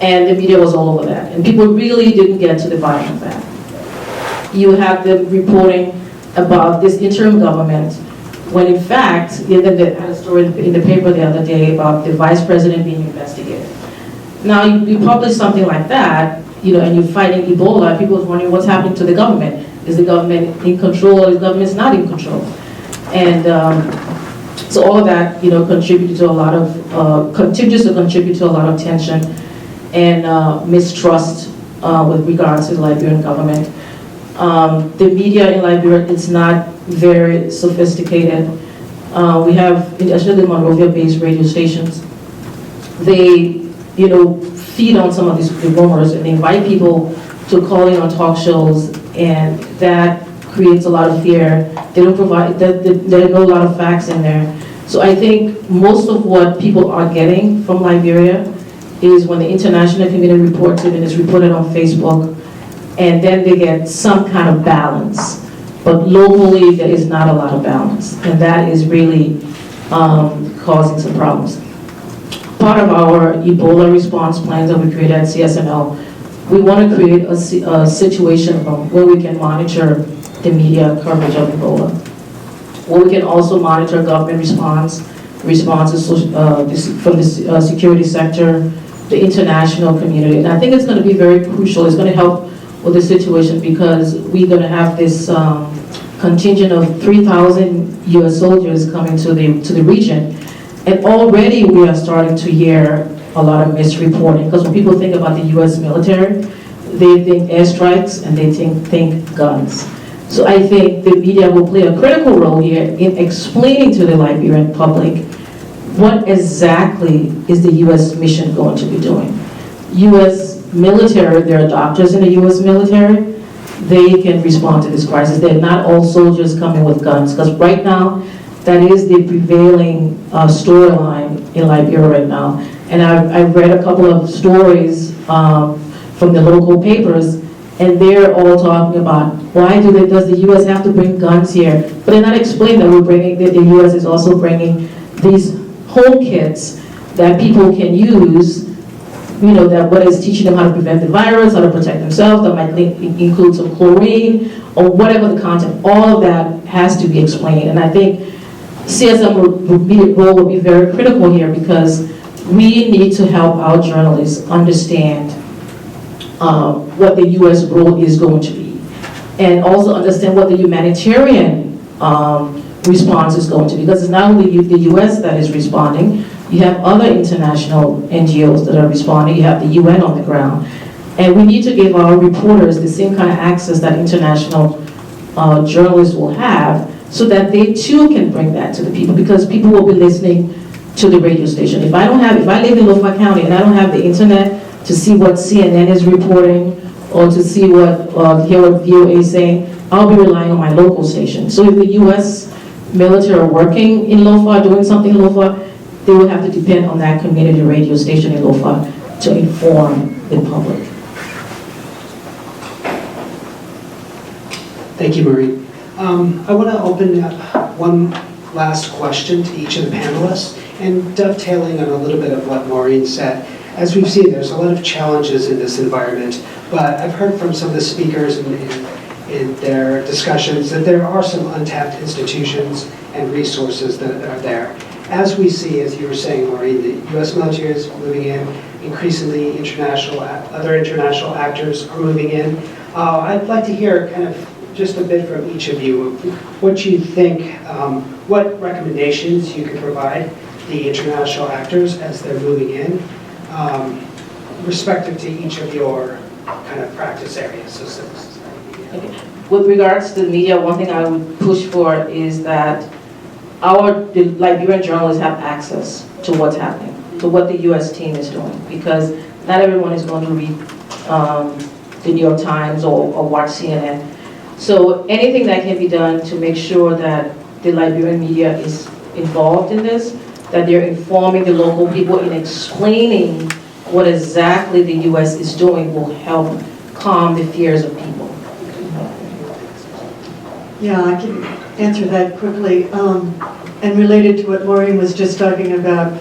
And the media was all over that. And people really didn't get to the bottom of that. You have them reporting about this interim government, when in fact, they had a story in the paper the other day about the vice president being investigated. Now, you publish something like that, and you're fighting Ebola, people are wondering what's happening to the government. Is the government in control, or is the government not in control? And so all of that, contributed to a lot of, continues to contribute to a lot of tension and mistrust with regards to the Liberian government. The media in Liberia is not very sophisticated. We have, especially the Monrovia-based radio stations, they, feed on some of these rumors, and they invite people to call in on talk shows, and that creates a lot of fear. They don't provide, there are no lot of facts in there. So I think most of what people are getting from Liberia is when the international community reports it and it's reported on Facebook, and then they get some kind of balance. But locally, there is not a lot of balance, and that is really causing some problems. Part of our Ebola response plans that we created at CSNL, we want to create a situation where we can monitor the media coverage of Ebola, where we can also monitor government responses from the security sector, the international community. And I think it's going to be very crucial. It's going to help with the situation because we're going to have this contingent of 3,000 U.S. soldiers coming to the region. And already we are starting to hear a lot of misreporting, because when people think about the U.S. military, they think airstrikes and they think guns. So I think the media will play a critical role here in explaining to the Liberian public what exactly is the U.S. mission going to be doing. U.S. military, there are doctors in the U.S. military, they can respond to this crisis. They're not all soldiers coming with guns, because right now, that is the prevailing storyline in Liberia right now. And I've read a couple of stories from the local papers, and they're all talking about why does the U.S. have to bring guns here? But they're not explaining that the U.S. is also bringing these home kits that people can use, that what is teaching them how to prevent the virus, how to protect themselves, that might include some chlorine, or whatever the content. All of that has to be explained. And I think CSM role will be very critical here, because we need to help our journalists understand what the U.S. role is going to be, and also understand what the humanitarian response is going to be, because it's not only the U.S. that is responding, you have other international NGOs that are responding, you have the UN on the ground, and we need to give our reporters the same kind of access that international journalists will have, so that they too can bring that to the people, because people will be listening to the radio station. If I live in Lofa County and I don't have the internet to see what CNN is reporting, or to see hear what VOA is saying, I'll be relying on my local station. So if the U.S. military are working in Lofa, doing something in Lofa, they will have to depend on that community radio station in Lofa to inform the public. Thank you, Marie. I want to open up one last question to each of the panelists, and dovetailing on a little bit of what Maureen said. As we've seen, there's a lot of challenges in this environment, but I've heard from some of the speakers in their discussions that there are some untapped institutions and resources that are there. As we see, as you were saying, Maureen, the U.S. military is moving in, increasingly other international actors are moving in. I'd like to hear kind of just a bit from each of you, what you think, what recommendations you could provide the international actors as they're moving in. respective to each of your kind of practice areas, so civil society media. With regards to the media, one thing I would push for is that the Liberian journalists have access to what's happening, to what the U.S. team is doing, because not everyone is going to read the New York Times or watch CNN. So anything that can be done to make sure that the Liberian media is involved in this, that they're informing the local people and explaining what exactly the U.S. is doing will help calm the fears of people. Yeah, I can answer that quickly. And related to what Maureen was just talking about,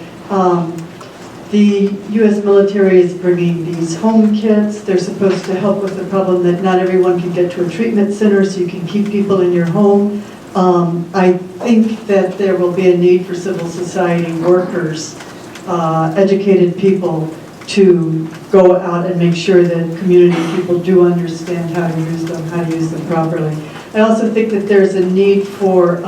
the U.S. military is bringing these home kits. They're supposed to help with the problem that not everyone can get to a treatment center, so you can keep people in your home. I think that there will be a need for civil society workers, educated people, to go out and make sure that community people do understand how to use them properly. I also think that there's a need for,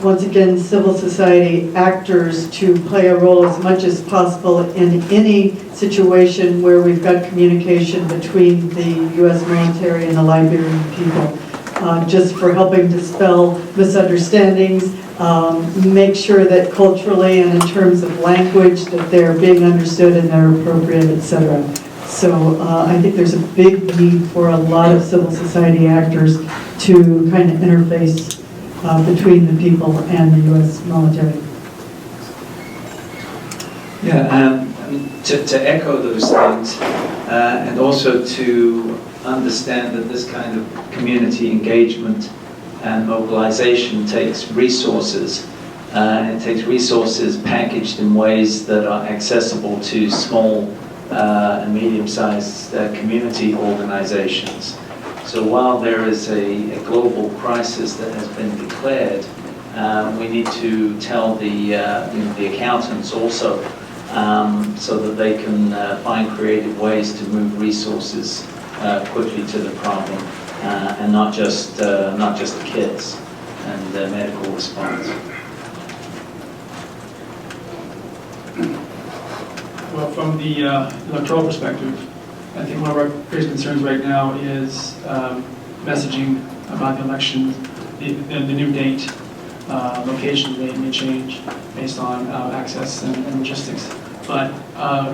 once again, civil society actors to play a role as much as possible in any situation where we've got communication between the U.S. military and the Liberian people, just for helping dispel misunderstandings, make sure that culturally and in terms of language that they're being understood and they're appropriate, etc. So I think there's a big need for a lot of civil society actors to kind of interface between the people and the U.S. military. Yeah, to echo those things, and also to understand that this kind of community engagement and mobilization takes resources. It takes resources packaged in ways that are accessible to small and medium-sized community organizations. So while there is a global crisis that has been declared, we need to tell the accountants also so that they can find creative ways to move resources quickly to the problem, and not just the kits and medical response. Well, from the electoral perspective, I think one of our greatest concerns right now is messaging about the election. The new date, location may change based on access and logistics. But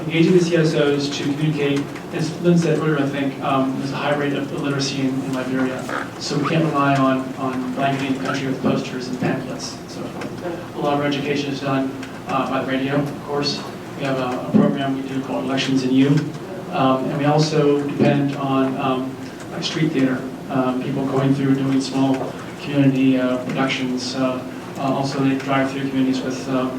engaging the CSOs to communicate, as Lynn said earlier, I think there's a high rate of illiteracy in Liberia. So we can't rely on blanketing the country with posters and pamphlets and so forth. A lot of our education is done by the radio, of course. We have a program we do called Elections in You. And we also depend on like street theater, people going through doing small community productions. Also, they drive through communities with a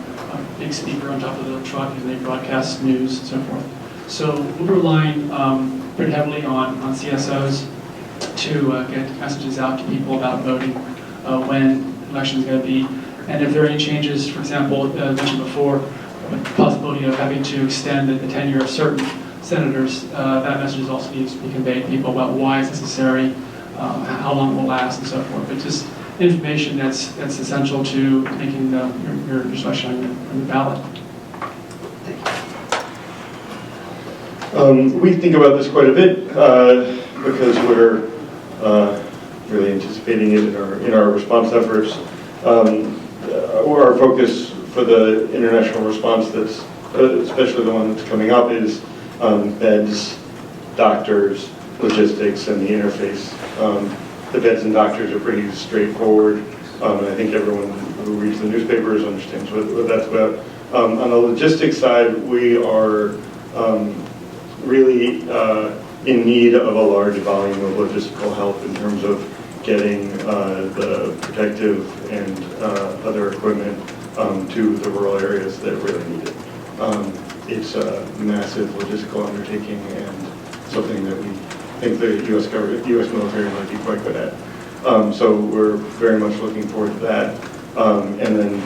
big speaker on top of the truck and they broadcast news and so forth. So we're relying pretty heavily on CSOs to get messages out to people about voting, when elections are going to be. And if there are any changes, for example, as mentioned before, with the possibility of having to extend the tenure of certain senators, that message also needs to be conveyed to people about why it's necessary, how long it will last, and so forth. But just information that's essential to making your selection on the ballot. We think about this quite a bit because we're really anticipating it in our response efforts. Our focus for the international response, that's especially the one that's coming up, is beds, doctors, logistics, and the interface. The beds and doctors are pretty straightforward, and I think everyone who reads the newspapers understands what that's about. On the logistics side, we are really in need of a large volume of logistical help in terms of getting the protective and other equipment to the rural areas that really need it. It's a massive logistical undertaking and something that we think the U.S. military might be quite good at. So we're very much looking forward to that. And then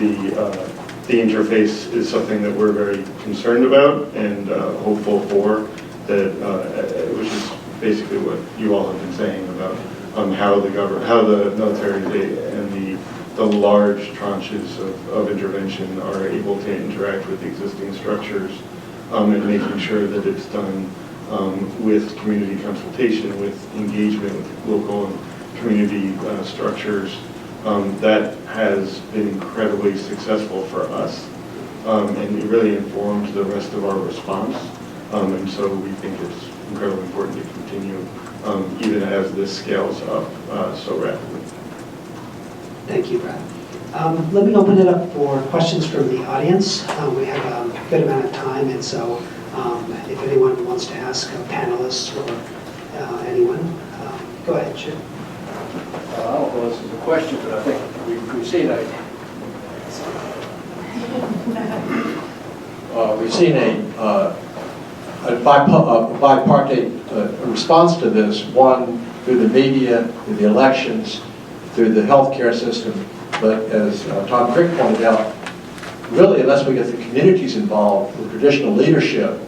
the interface is something that we're very concerned about and hopeful for, that which is basically what you all have been saying about how the military and the large tranches of intervention are able to interact with existing structures and making sure that it's done with community consultation, with engagement with local and community structures. That has been incredibly successful for us, and it really informs the rest of our response. And so we think it's incredibly important to continue, even as this scales up so rapidly. Thank you, Brad. Let me open it up for questions from the audience. We have a good amount of time, and so if anyone wants to ask panelists or anyone, go ahead, Jim. I don't know if this is a question, but I think we've seen a bipartite response to this, one through the media, through the elections, through the healthcare system. But as Tom Crick pointed out, really, unless we get the communities involved, the traditional leadership,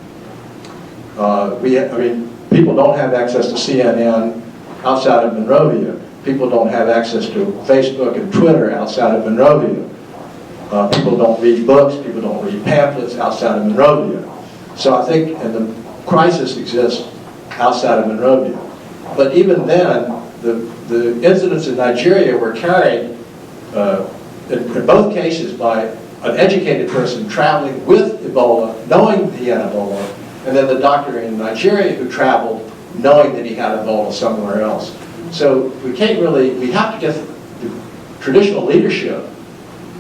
people don't have access to CNN outside of Monrovia. People don't have access to Facebook and Twitter outside of Monrovia. People don't read books. People don't read pamphlets outside of Monrovia. So I think, and the crisis exists outside of Monrovia. But even then, the incidents in Nigeria were carried, in both cases, by an educated person traveling with Ebola, knowing he had Ebola, and then the doctor in Nigeria who traveled knowing that he had Ebola somewhere else. So we can't really, we have to get the traditional leadership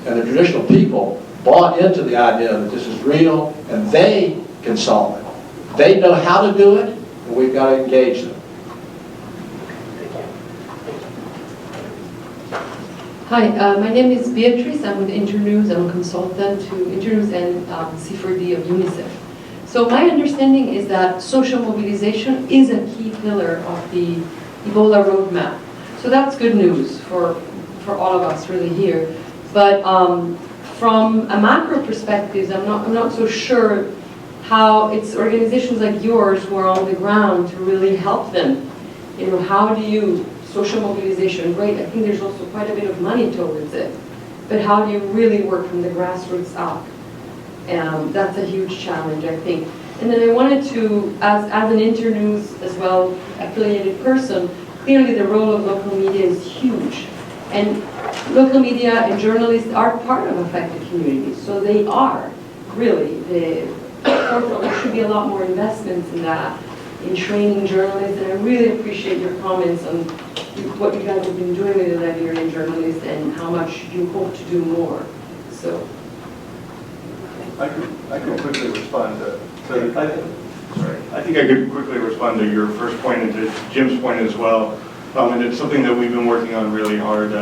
and the traditional people bought into the idea that this is real and they can solve it. They know how to do it, and we've got to engage them. Hi, my name is Beatrice. I'm with Internews. I'm a consultant to Internews and C4D of UNICEF. So my understanding is that social mobilization is a key pillar of the Ebola roadmap. So that's good news for all of us really here. But from a macro perspective, I'm not so sure how it's organizations like yours who are on the ground to really help them. You know, how do you, social mobilization, great, I think there's also quite a bit of money towards it. But how do you really work from the grassroots up? That's a huge challenge, I think. And then I wanted to, as an Internews as well affiliated person, clearly the role of local media is huge. And local media and journalists are part of affected communities, so they are really there should be a lot more investments in that, in training journalists, and I really appreciate your comments on what you guys have been doing with the Liberian journalists and how much you hope to do more. So I can quickly respond to I think I could quickly respond to your first point and to Jim's point as well. And it's something that we've been working on really hard.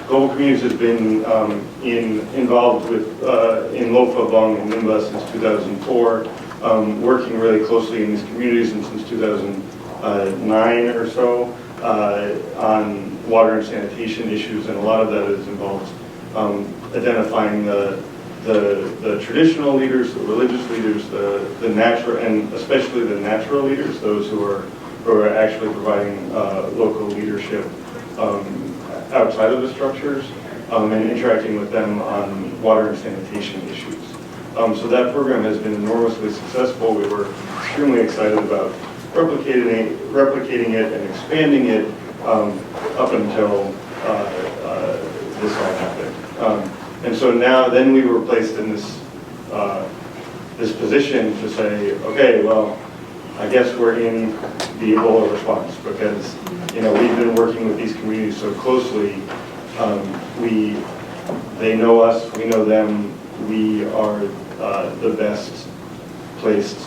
Global Communities has been involved with in Lofa, Vong, and Nimba since 2004, working really closely in these communities, and since 2009 or so on water and sanitation issues, and a lot of that is involved identifying the traditional leaders, the religious leaders, the natural, and especially the natural leaders, those who are actually providing local leadership outside of the structures, and interacting with them on water and sanitation issues. So that program has been enormously successful. We were extremely excited about replicating it and expanding it up until this all happened. And so then we were placed in this position to say, okay, well, I guess we're in the Ebola response, because we've been working with these communities so closely. They know us, we know them. We are the best placed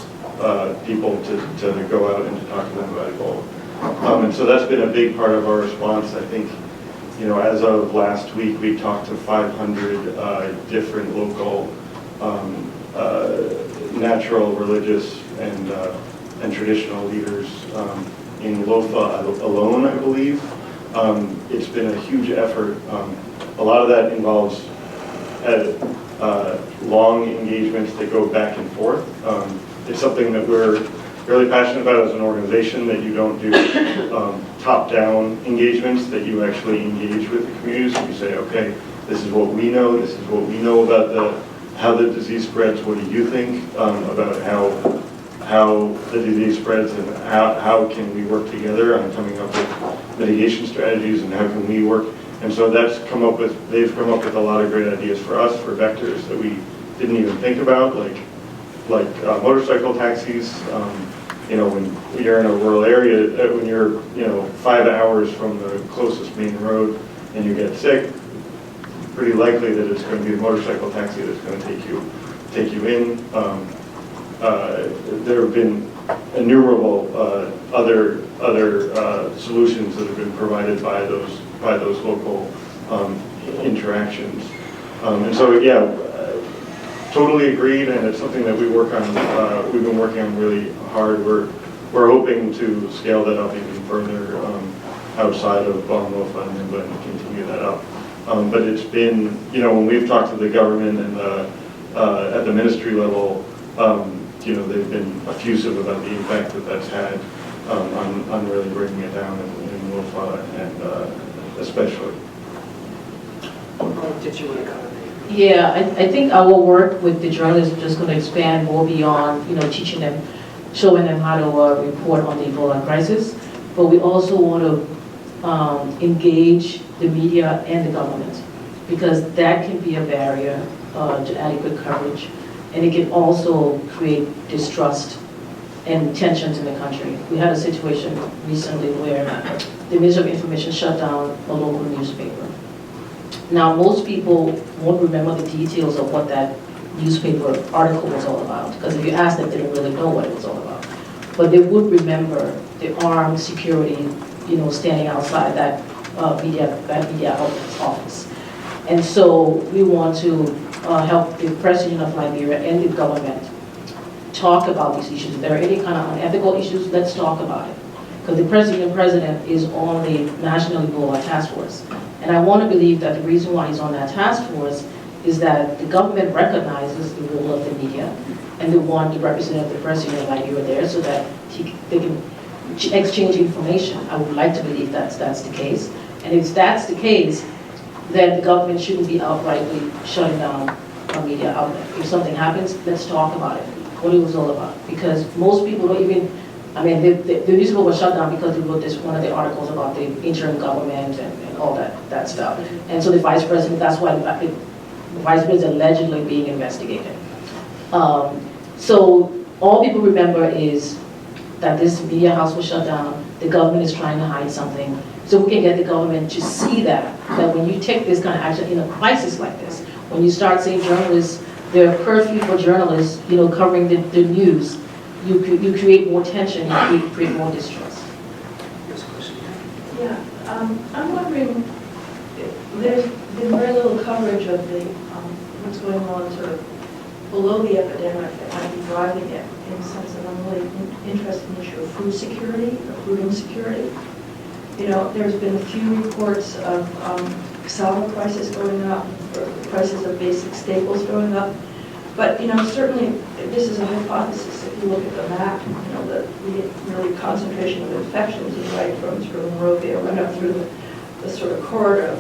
people to go out and to talk to them about Ebola. And so that's been a big part of our response. I think, as of last week, we talked to 500 different local natural, religious, and traditional leaders in Lofa alone, I believe. It's been a huge effort. A lot of that involves long engagements that go back and forth. It's something that we're really passionate about as an organization, that you don't do top-down engagements, that you actually engage with the communities. You say, okay, this is what we know about how the disease spreads, what do you think about how the disease spreads, and how can we work together on coming up with mitigation strategies, and how can we work. And so they've come up with a lot of great ideas for us, for vectors that we didn't even think about, like motorcycle taxis. When you're in a rural area, when you're 5 hours from the closest main road and you get sick, pretty likely that it's going to be a motorcycle taxi that's going to take you in. There have been innumerable other solutions that have been provided by those local interactions, and so totally agreed, and it's something that we've been working on really hard. We're hoping to scale that up even further outside of Mofa and continue that up. But it's been, when we've talked to the government and at the ministry level, they've been effusive about the impact that that's had on really bringing it down in Mofa and especially. Did you want to comment? Yeah, I think our work with the journalists is just going to expand more beyond, teaching them, showing them how to report on the Ebola crisis. But we also want to engage the media and the government, because that can be a barrier to adequate coverage. And it can also create distrust and tensions in the country. We had a situation recently where the Ministry of Information shut down a local newspaper. Now, most people won't remember the details of what that newspaper article was all about, because if you ask them, they don't really know what it was all about. But they would remember the armed security, standing outside that media outlet's office. And so we want to help the President of Liberia and the government talk about these issues. If there are any kind of unethical issues, let's talk about it. Because the President is on the National Ebola Task Force. And I want to believe that the reason why he's on that task force is that the government recognizes the role of the media, and they want the representative of the President of Liberia there so that they can exchange information. I would like to believe that's the case. And if that's the case, then the government shouldn't be outrightly shutting down a media outlet. If something happens, let's talk about it, what it was all about. Because most people don't even, the newspaper was shut down because they wrote one of the articles about the interim government and all that stuff. And so the vice president, that's why the vice president is allegedly being investigated. So all people remember is that this media house was shut down, the government is trying to hide something. So we can get the government to see that when you take this kind of action in a crisis like this, when you start saying journalists, there are curfew for journalists, covering the news, you create more tension, you create more distrust. Yeah, I'm wondering, there's been very little coverage of what's going on sort of below the epidemic that might be driving it, in the sense that I'm really interested in the issue of food security, or food insecurity. There's been a few reports of cassava prices going up, or prices of basic staples going up. But, certainly this is a hypothesis. If you look at the map, the really concentration of infections is right from sort of Monrovia right up through the sort of corridor of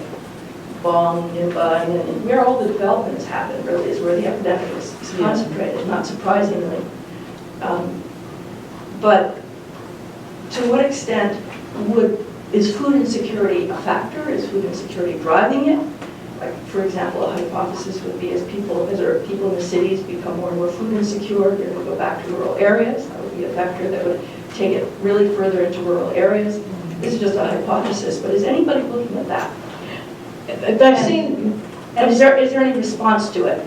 Bong, Nimba, and where all the developments happen really is where the epidemic is concentrated, not surprisingly. But to what extent is food insecurity a factor? Is food insecurity driving it? Like, for example, a hypothesis would be as people in the cities become more and more food insecure, they're going to go back to rural areas. That would be a factor that would take it really further into rural areas. This is just a hypothesis, but is anybody looking at that? I've seen, and is there any response to it?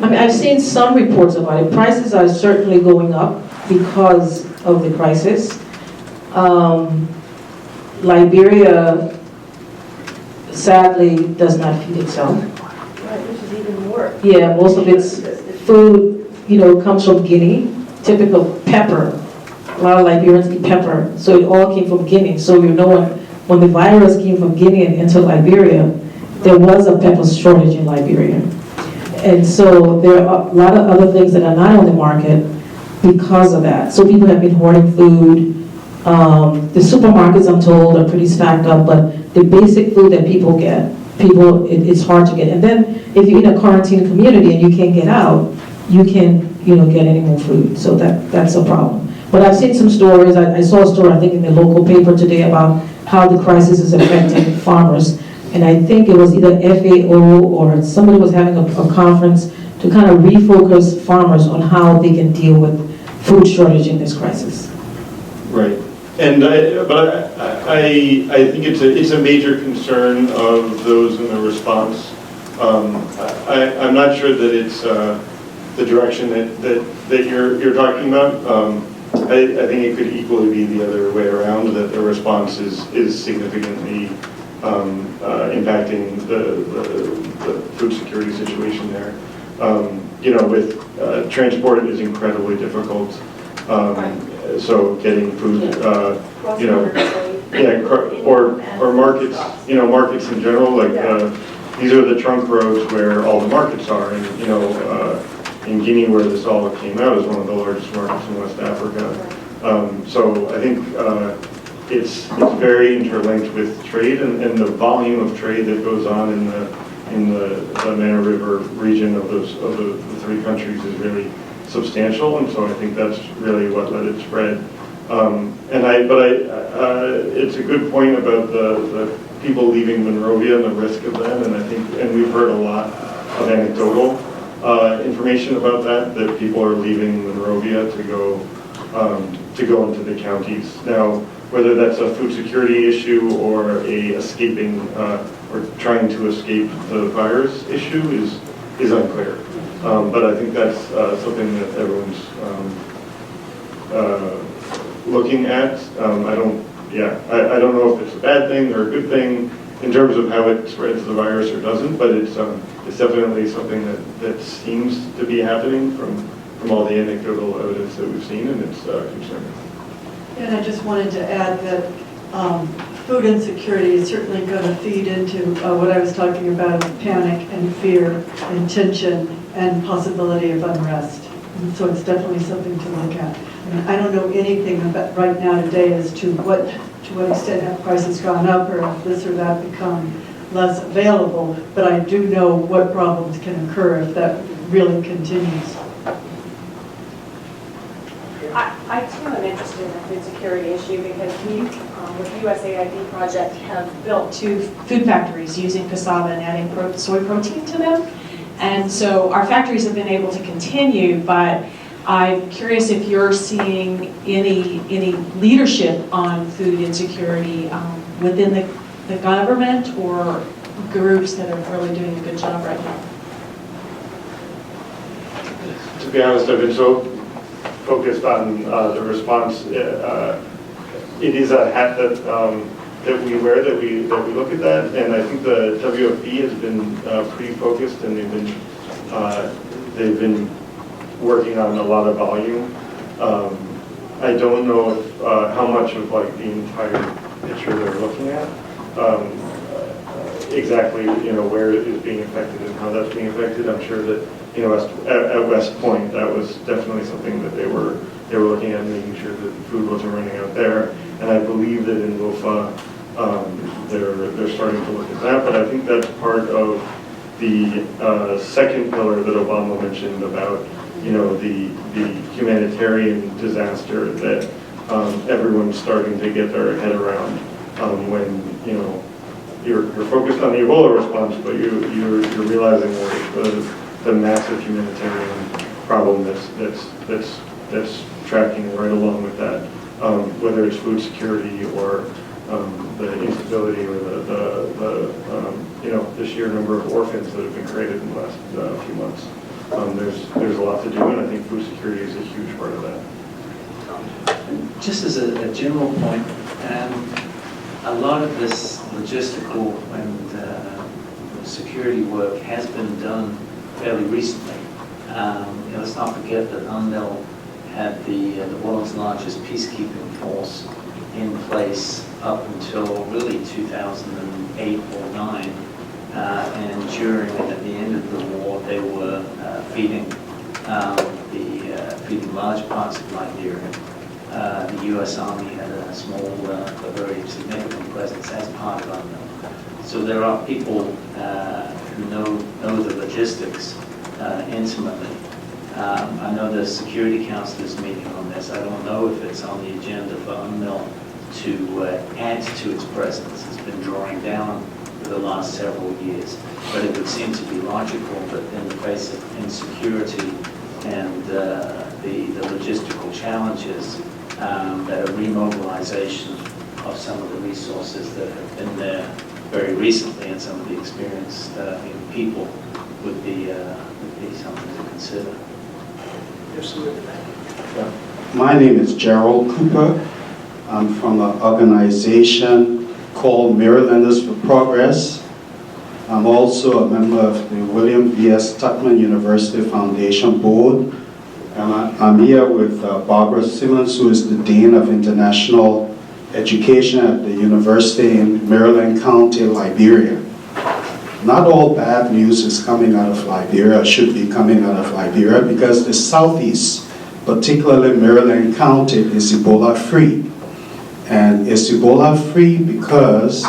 I've seen some reports about it. Prices are certainly going up because of the crisis. Liberia, sadly, does not feed itself. Right, which is even worse. Yeah, most of its food, comes from Guinea. Typical pepper. A lot of Liberians eat pepper, so it all came from Guinea. So when the virus came from Guinea and entered Liberia, there was a pepper shortage in Liberia. And so there are a lot of other things that are not on the market because of that. So people have been hoarding food. The supermarkets, I'm told, are pretty stacked up, but the basic food that people get people, it's hard to get. And then if you're in a quarantine community and you can't get out, you can't, get any more food. So that's a problem. But I've seen some stories. I saw a story, I think, in the local paper today about how the crisis is affecting farmers. And I think it was either FAO or somebody was having a conference to kind of refocus farmers on how they can deal with food shortage in this crisis. Right. And I think it's a major concern of those in the response. I'm not sure that it's the direction that you're talking about. I think it could equally be the other way around, that the response is significantly impacting the food security situation there. With transport is incredibly difficult. So getting food, or markets, markets in general, like these are the trunk roads where all the markets are, and in Guinea, where this all came out, is one of the largest markets in West Africa. So I think it's very interlinked with trade, and the volume of trade that goes on in the Mana River region of the three countries is really substantial, and so I think that's really what let it spread. It's a good point about the people leaving Monrovia and the risk of that, and we've heard a lot of anecdotal information about that people are leaving Monrovia to go into the counties. Now, whether that's a food security issue or escaping or trying to escape the virus issue is unclear. But I think that's something that everyone's looking at. I don't know if it's a bad thing or a good thing in terms of how it spreads the virus or doesn't, but it's definitely something that seems to be happening from all the anecdotal evidence that we've seen, and it's concerning. And I just wanted to add that food insecurity is certainly going to feed into what I was talking about, panic and fear and tension and possibility of unrest. And so it's definitely something to look at. I mean, I don't know anything about right now today as to what extent have prices gone up or if this or that become less available, but I do know what problems can occur if that really continues. I too am interested in the food security issue because we, with USAID project, have built 2 food factories using cassava and adding soy protein to them. And so our factories have been able to continue, but I'm curious if you're seeing any leadership on food insecurity within the government or groups that are really doing a good job right now. To be honest, I've been so focused on the response. It is a hat that we wear, that we look at that, and I think the WFP has been pretty focused, and they've been working on a lot of volume. I don't know if, how much of the entire picture they're looking at. Exactly, where it is being affected and how that's being affected. I'm sure that at West Point, that was definitely something that they were looking at, making sure that food wasn't running out there. And I believe that in Lofa, they're starting to look at that. But I think that's part of the second pillar that Obama mentioned about the humanitarian disaster that everyone's starting to get their head around when you're focused on the Ebola response, but you're realizing the massive humanitarian problem that's tracking right along with that, whether it's food security or the instability or the sheer number of orphans that have been created in the last few months. There's a lot to do, and I think food security is a huge part of that. Just as a general point, a lot of this logistical and security work has been done fairly recently. Let's not forget that UNMIL had the world's largest peacekeeping force in place up until really 2008 or 9. And at the end of the war, they were feeding large parts of Liberia. The U.S. Army had a small but very significant presence as part of UNMIL. So there are people who know the logistics intimately. I know the Security Council is meeting on this. I don't know if it's on the agenda for UNMIL to add to its presence. It's been drawing down for the last several years. But it would seem to be logical that in the face of insecurity and the logistical challenges, that a remobilization of some of the resources that have been there very recently and some of the experienced people would be something to consider. My name is Gerald Cooper. I'm from an organization called Marylanders for Progress. I'm also a member of the William V.S. Tuckman University Foundation Board. And I'm here with Barbara Simmons, who is the Dean of International Education at the University in Maryland County, Liberia. Not all bad news is coming out of Liberia, should be coming out of Liberia, because the Southeast, particularly Maryland County, is Ebola free. And it's Ebola free because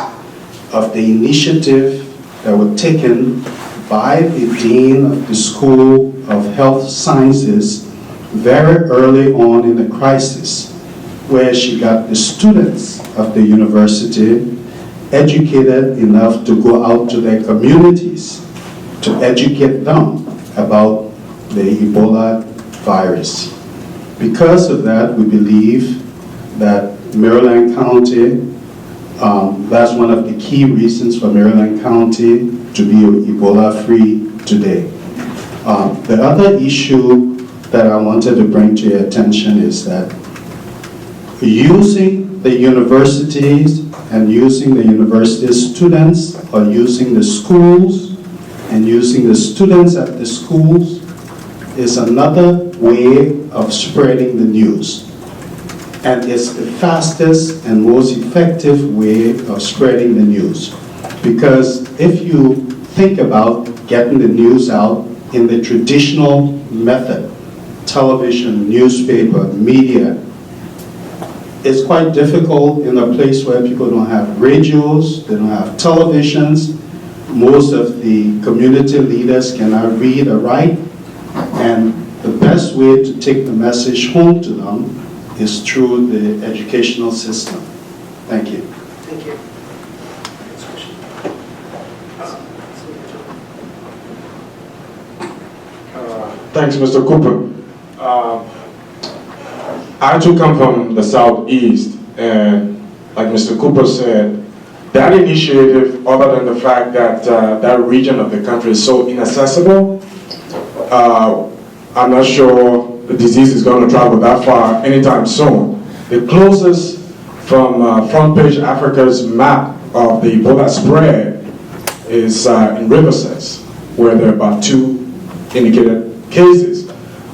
of the initiative that were taken by the Dean of the School of Health Sciences very early on in the crisis, where she got the students of the university educated enough to go out to their communities to educate them about the Ebola virus. Because of that, we believe that Maryland County, that's one of the key reasons for Maryland County to be Ebola-free today. The other issue that I wanted to bring to your attention is that using the universities and using the university students, or using the schools and using the students at the schools, is another way of spreading the news. And it's the fastest and most effective way of spreading the news. Because if you think about getting the news out in the traditional method, television, newspaper, media, it's quite difficult in a place where people don't have radios, they don't have televisions. Most of the community leaders cannot read or write. And the best way to take the message home to them is through the educational system. Thank you. Thank you. Next question. Thanks, Mr. Cooper. I too come from the Southeast, and like Mr. Cooper said, that initiative, other than the fact that that region of the country is so inaccessible, I'm not sure the disease is going to travel that far anytime soon. The closest from Front Page Africa's map of the Ebola spread is in Riverside, where there are about 2 indicated cases.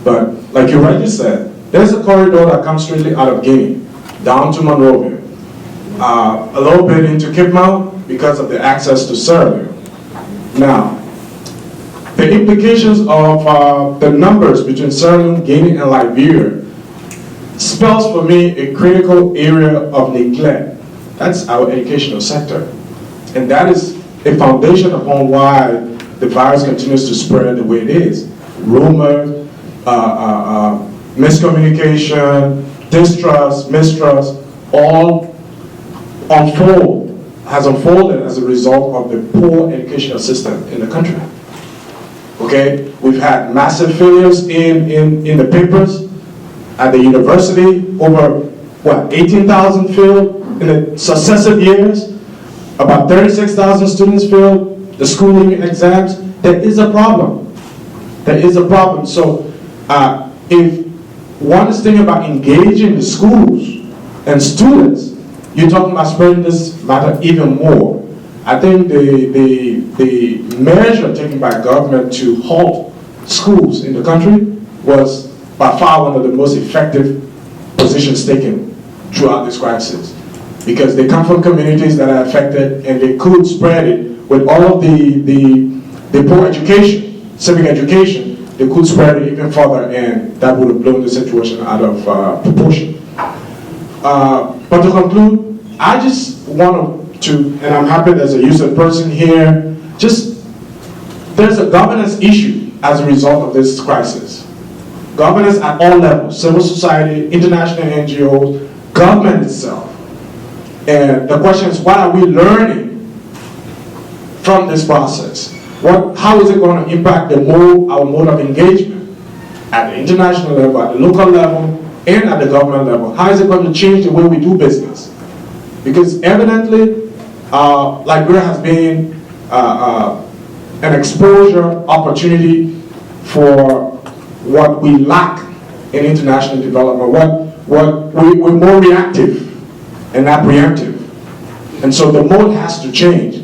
But like you rightly said, there's a corridor that comes straightly out of Guinea, down to Monrovia, a little bit into Cape Mount because of the access to Sierra Leone. Now, the implications of the numbers between Sierra Leone, Guinea, and Liberia spells for me a critical area of neglect. That's our educational sector. And that is a foundation upon why the virus continues to spread the way it is. Rumor, miscommunication, distrust, mistrust, all has unfolded as a result of the poor educational system in the country. Okay, we've had massive failures in the papers at the university, over what, 18,000 failed in the successive years, about 36,000 students failed the school leaving exams. There is a problem. There is a problem. So if one is thinking about engaging the schools and students, you're talking about spreading this matter even more. I think the measure taken by government to halt schools in the country was by far one of the most effective positions taken throughout this crisis, because they come from communities that are affected, and they could spread it with all of the poor education, civic education. They could spread it even further, and that would have blown the situation out of proportion. But to conclude, I just want and I'm happy there's a user person here, there's a governance issue as a result of this crisis. Governance at all levels, civil society, international NGOs, government itself. And the question is, what are we learning from this process? How is it going to impact our mode of engagement at the international level, at the local level, and at the government level? How is it going to change the way we do business? Because evidently, Liberia has been an exposure opportunity for what we lack in international development. We're more reactive and not preemptive. And so the mode has to change.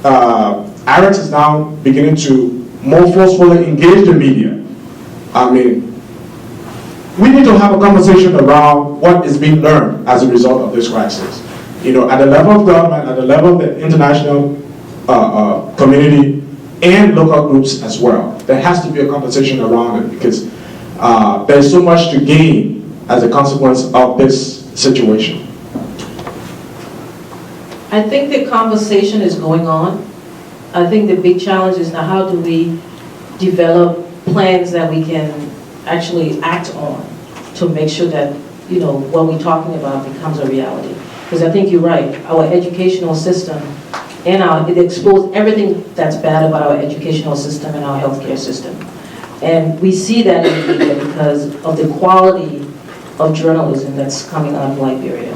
IREX is now beginning to more forcefully engage the media. I mean, we need to have a conversation around what is being learned as a result of this crisis. You know, at the level of government, at the level of the international community, and local groups as well. There has to be a conversation around it because there's so much to gain as a consequence of this situation. I think the conversation is going on. I think the big challenge is now how do we develop plans that we can actually act on to make sure that, you know, what we're talking about becomes a reality. Because I think you're right, our educational system and it exposed everything that's bad about our educational system and our healthcare system. And we see that in the media because of the quality of journalism that's coming out of Liberia.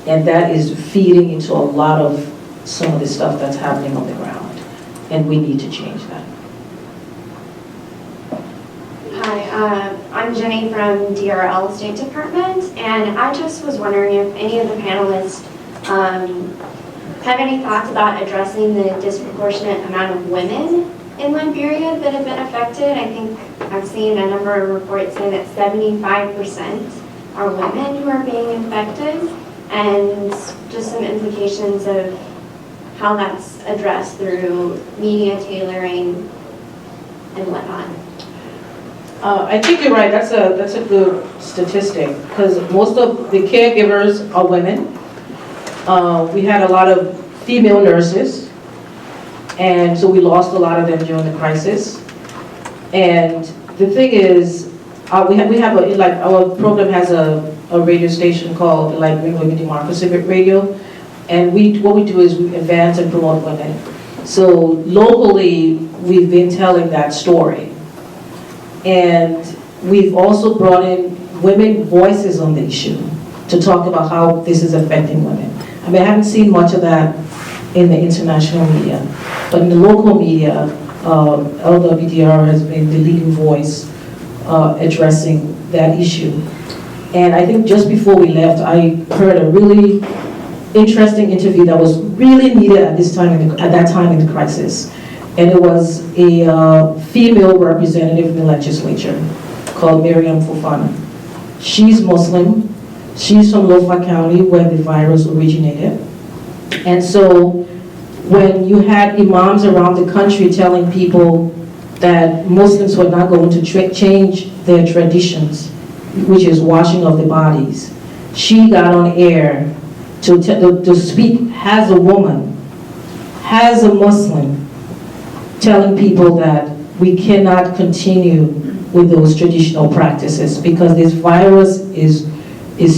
And that is feeding into a lot of some of the stuff that's happening on the ground. And we need to change that. Hi, I'm Jenny from DRL State Department, and I just was wondering if any of the panelists have any thoughts about addressing the disproportionate amount of women in Liberia that have been affected. I think I've seen a number of reports saying that 75% are women who are being infected, and just some implications of how that's addressed through media tailoring and whatnot. I think you're right. That's a good statistic because most of the caregivers are women. We had a lot of female nurses, and so we lost a lot of them during the crisis. And the thing is, we have our program has a radio station called Liberia Women Democracy Radio, and what we do is we advance and promote women. So locally, we've been telling that story. And we've also brought in women voices on the issue to talk about how this is affecting women. I mean, I haven't seen much of that in the international media, but in the local media, LWDR has been the leading voice addressing that issue. And I think just before we left, I heard a really interesting interview that was really needed at that time in the crisis. And it was a female representative in the legislature called Miriam Fofana. She's Muslim. She's from Lofa County, where the virus originated. And so when you had imams around the country telling people that Muslims were not going to change their traditions, which is washing of the bodies, she got on air to speak as a woman, as a Muslim, telling people that we cannot continue with those traditional practices because this virus is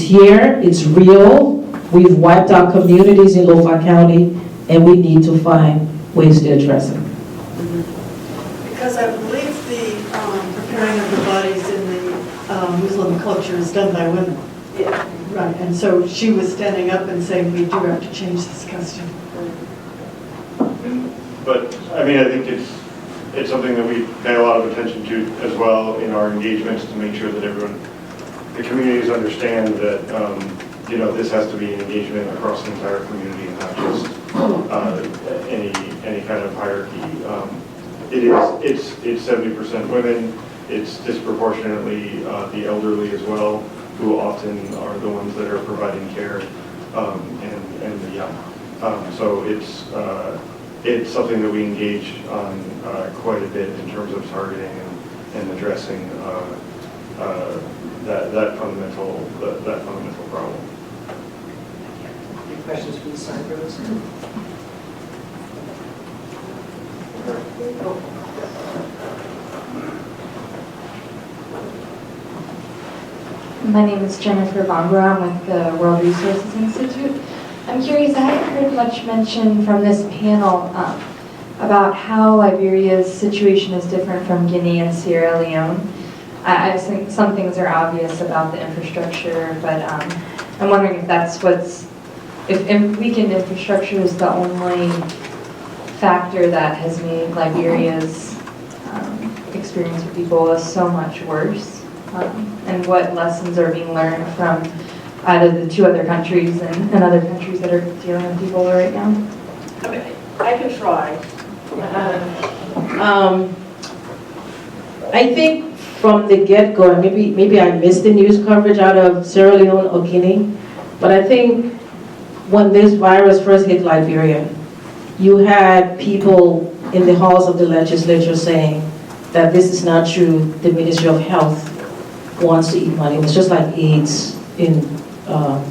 here, it's real, we've wiped out communities in Lofa County, and we need to find ways to address it. Because I believe the preparing of the bodies in the Muslim culture is done by women. Yeah. Right, and so she was standing up and saying, we do have to change this custom. But, I mean, I think it's something that we pay a lot of attention to as well in our engagements to make sure that the communities understand that, you know, this has to be an engagement across the entire community and not just any kind of hierarchy. It's 70% women. It's disproportionately the elderly as well, who often are the ones that are providing care, and the young. So it's something that we engage on quite a bit in terms of targeting and addressing that fundamental problem. questions from the side rows? My name is Jennifer Bambara. I'm with the World Resources Institute. I'm curious, I haven't heard much mention from this panel about how Liberia's situation is different from Guinea and Sierra Leone. I think some things are obvious about the infrastructure, but I'm wondering if that's if weakened infrastructure is the only factor that has made Liberia's experience with Ebola so much worse, and what lessons are being learned from either the two other countries and other countries that are dealing with Ebola right now. I mean, I can try. I think from the get-go, and maybe I missed the news coverage out of Sierra Leone or Guinea, but I think when this virus first hit Liberia, you had people in the halls of the legislature saying that this is not true. The Ministry of Health wants to eat money. It was just like AIDS in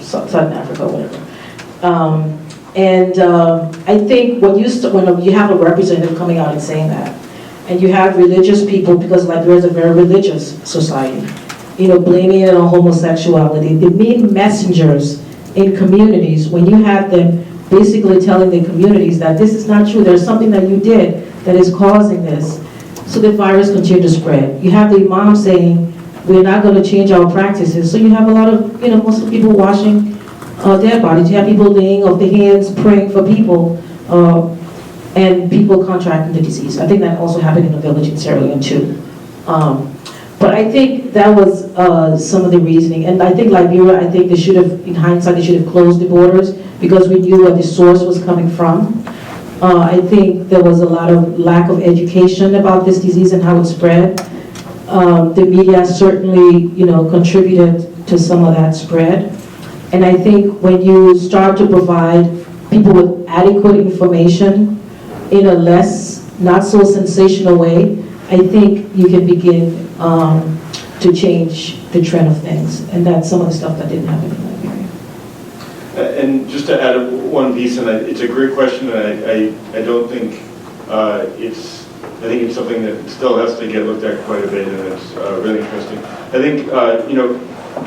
Southern Africa or whatever. I think when you have a representative coming out and saying that, and you have religious people, because Liberia is a very religious society, blaming it on homosexuality, the main messengers in communities, when you have them basically telling the communities that this is not true, there's something that you did that is causing this, so the virus continued to spread. You have the imam saying, we're not going to change our practices, so you have a lot of, Muslim people washing dead bodies. You have people laying of the hands, praying for people, and people contracting the disease. I think that also happened in a village in Sierra Leone too. But I think that was some of the reasoning. And I think Liberia, they should have, in hindsight, they should have closed the borders because we knew where the source was coming from. I think there was a lot of lack of education about this disease and how it spread. The media certainly, contributed to some of that spread. And I think when you start to provide people with adequate information in a less, not so sensational way, I think you can begin to change the trend of things. And that's some of the stuff that didn't happen in Liberia. And just to add one piece, and it's a great question, and I don't think I think it's something that still has to get looked at quite a bit, and it's really interesting. I think,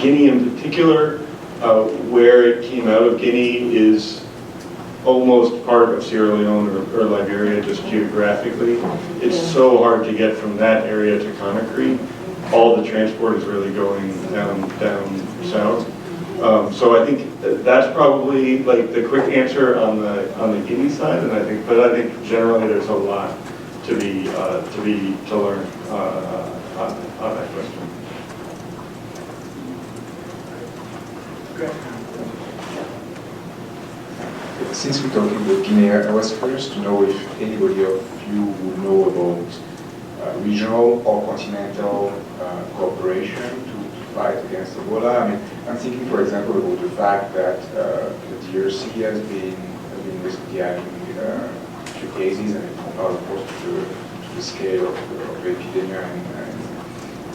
Guinea in particular, where it came out of Guinea is almost part of Sierra Leone or Liberia, just geographically. It's so hard to get from that area to Conakry. All the transport is really going down south. So I think that's probably like the quick answer on the Guinea side, and I think generally there's a lot to learn on that question. Since we're talking about Guinea, I was curious to know if anybody of you would know about regional or continental cooperation to fight against Ebola. I mean, I'm thinking, for example, about the fact that the DRC has been recently having a few cases, and it's not, of course, to the scale of the epidemic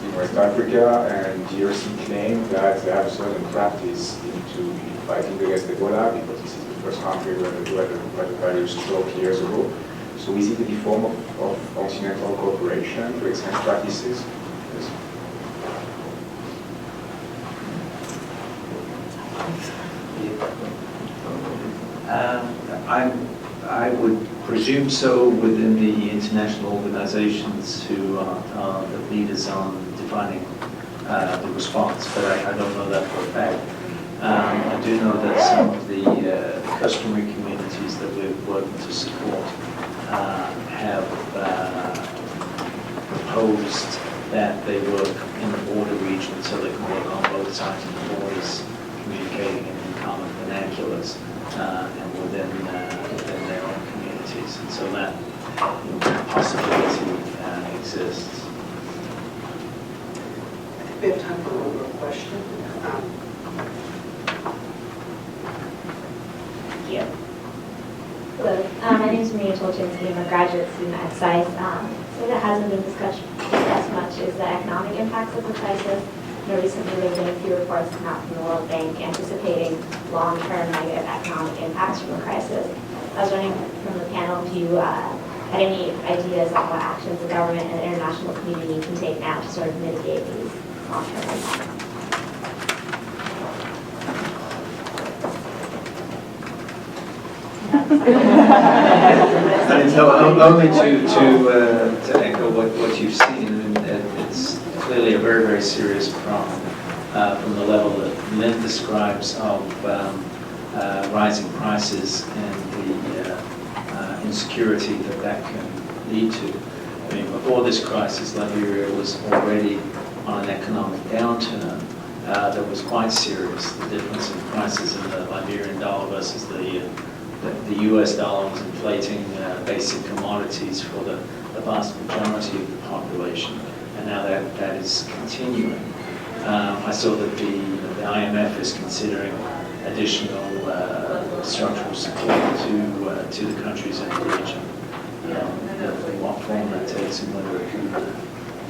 in West Africa, and DRC claimed that they have a certain practice into fighting against Ebola because this is the first country where they had a virus 12 years ago. So is it any form of continental cooperation to exchange practices? Yes. I would presume so within the international organizations who are the leaders on defining the response, but I don't know that for a fact. I do know that some of the customary communities that we're working to support have proposed that they work in the border region so they can work on both sides of the borders, communicating in common vernaculars and within their own communities. And so that possibility exists. I think we have time for one more question. Thank you. Hello, my name is Maria Tolchinsky. I'm a graduate student at SAIS. Something that hasn't been discussed much is the economic impacts of the crisis. recently there have been a few reports come out from the World Bank anticipating long-term negative economic impacts from the crisis. I was wondering from the panel if you had any ideas on what actions the government and the international community can take now to sort of mitigate these long-term impacts. Only to echo what you've seen. I mean, it's clearly a very, very serious problem from the level that Lynn describes of rising prices and the insecurity that can lead to. I mean, before this crisis, Liberia was already on an economic downturn that was quite serious. The difference in prices in the Liberian dollar versus the US dollar was inflating basic commodities for the vast majority of the population, and now that is continuing. I saw that the IMF is considering additional structural support to the countries in the region. What form that takes and whether it can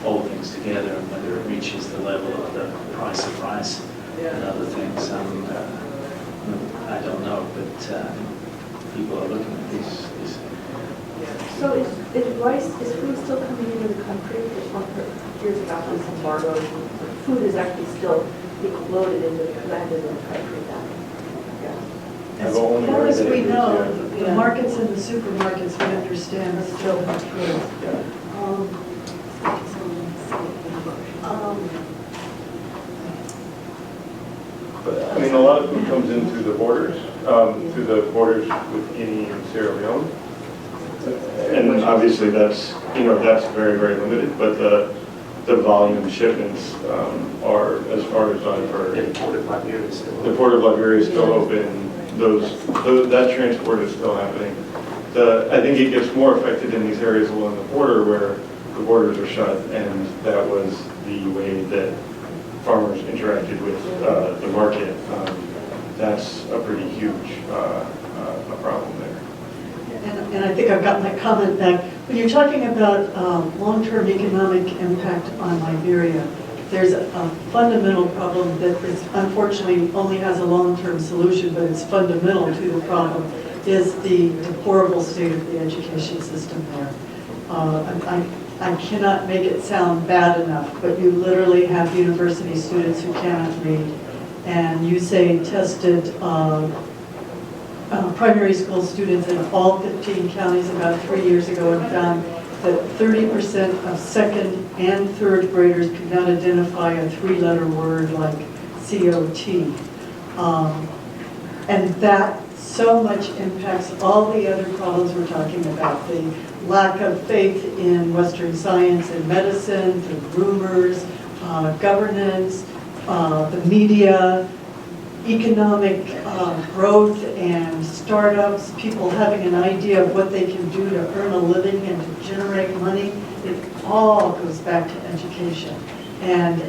hold things together and whether it reaches the level of the price of rice and other things, I don't know, but people are looking at these. So is food still coming into the country? Years ago, when this embargo, food is actually still being loaded into landed in the country now. I've only As far heard as that we it was, know, yeah. the markets and the supermarkets, we understand, still have food. But, I mean, a lot of food comes in through the borders with Guinea and Sierra Leone. And obviously that's very, very limited, but the volume shipments are, as far as I've heard. The port of Liberia is still open. The port of Liberia is still open. That transport is still happening. I think it gets more affected in these areas along the border where the borders are shut, and that was the way that farmers interacted with the market. That's a pretty huge problem there. And I think I've got my comment back. When you're talking about long-term economic impact on Liberia, there's a fundamental problem that is unfortunately only has a long-term solution, but it's fundamental to the problem, is the deplorable state of the education system there. I cannot make it sound bad enough, but you literally have university students who cannot read, and you say tested primary school students in all 15 counties about 3 years ago and found that 30% of second and third graders could not identify a three-letter word like COT. And that so much impacts all the other problems we're talking about, the lack of faith in Western science and medicine, the rumors, governance, the media, economic growth and startups, people having an idea of what they can do to earn a living and to generate money. It all goes back to education. And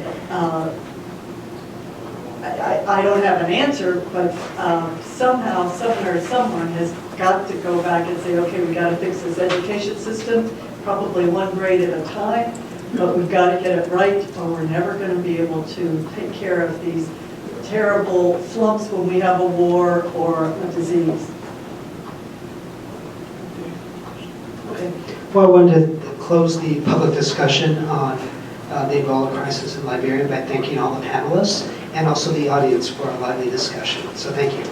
I don't have an answer, but somehow, somewhere, someone has got to go back and say, okay, we got to fix this education system, probably one grade at a time, but we've got to get it right, or we're never going to be able to take care of these terrible slumps when we have a war or a disease. Okay. Well, I wanted to close the public discussion on the Ebola crisis in Liberia by thanking all the panelists and also the audience for a lively discussion. So thank you.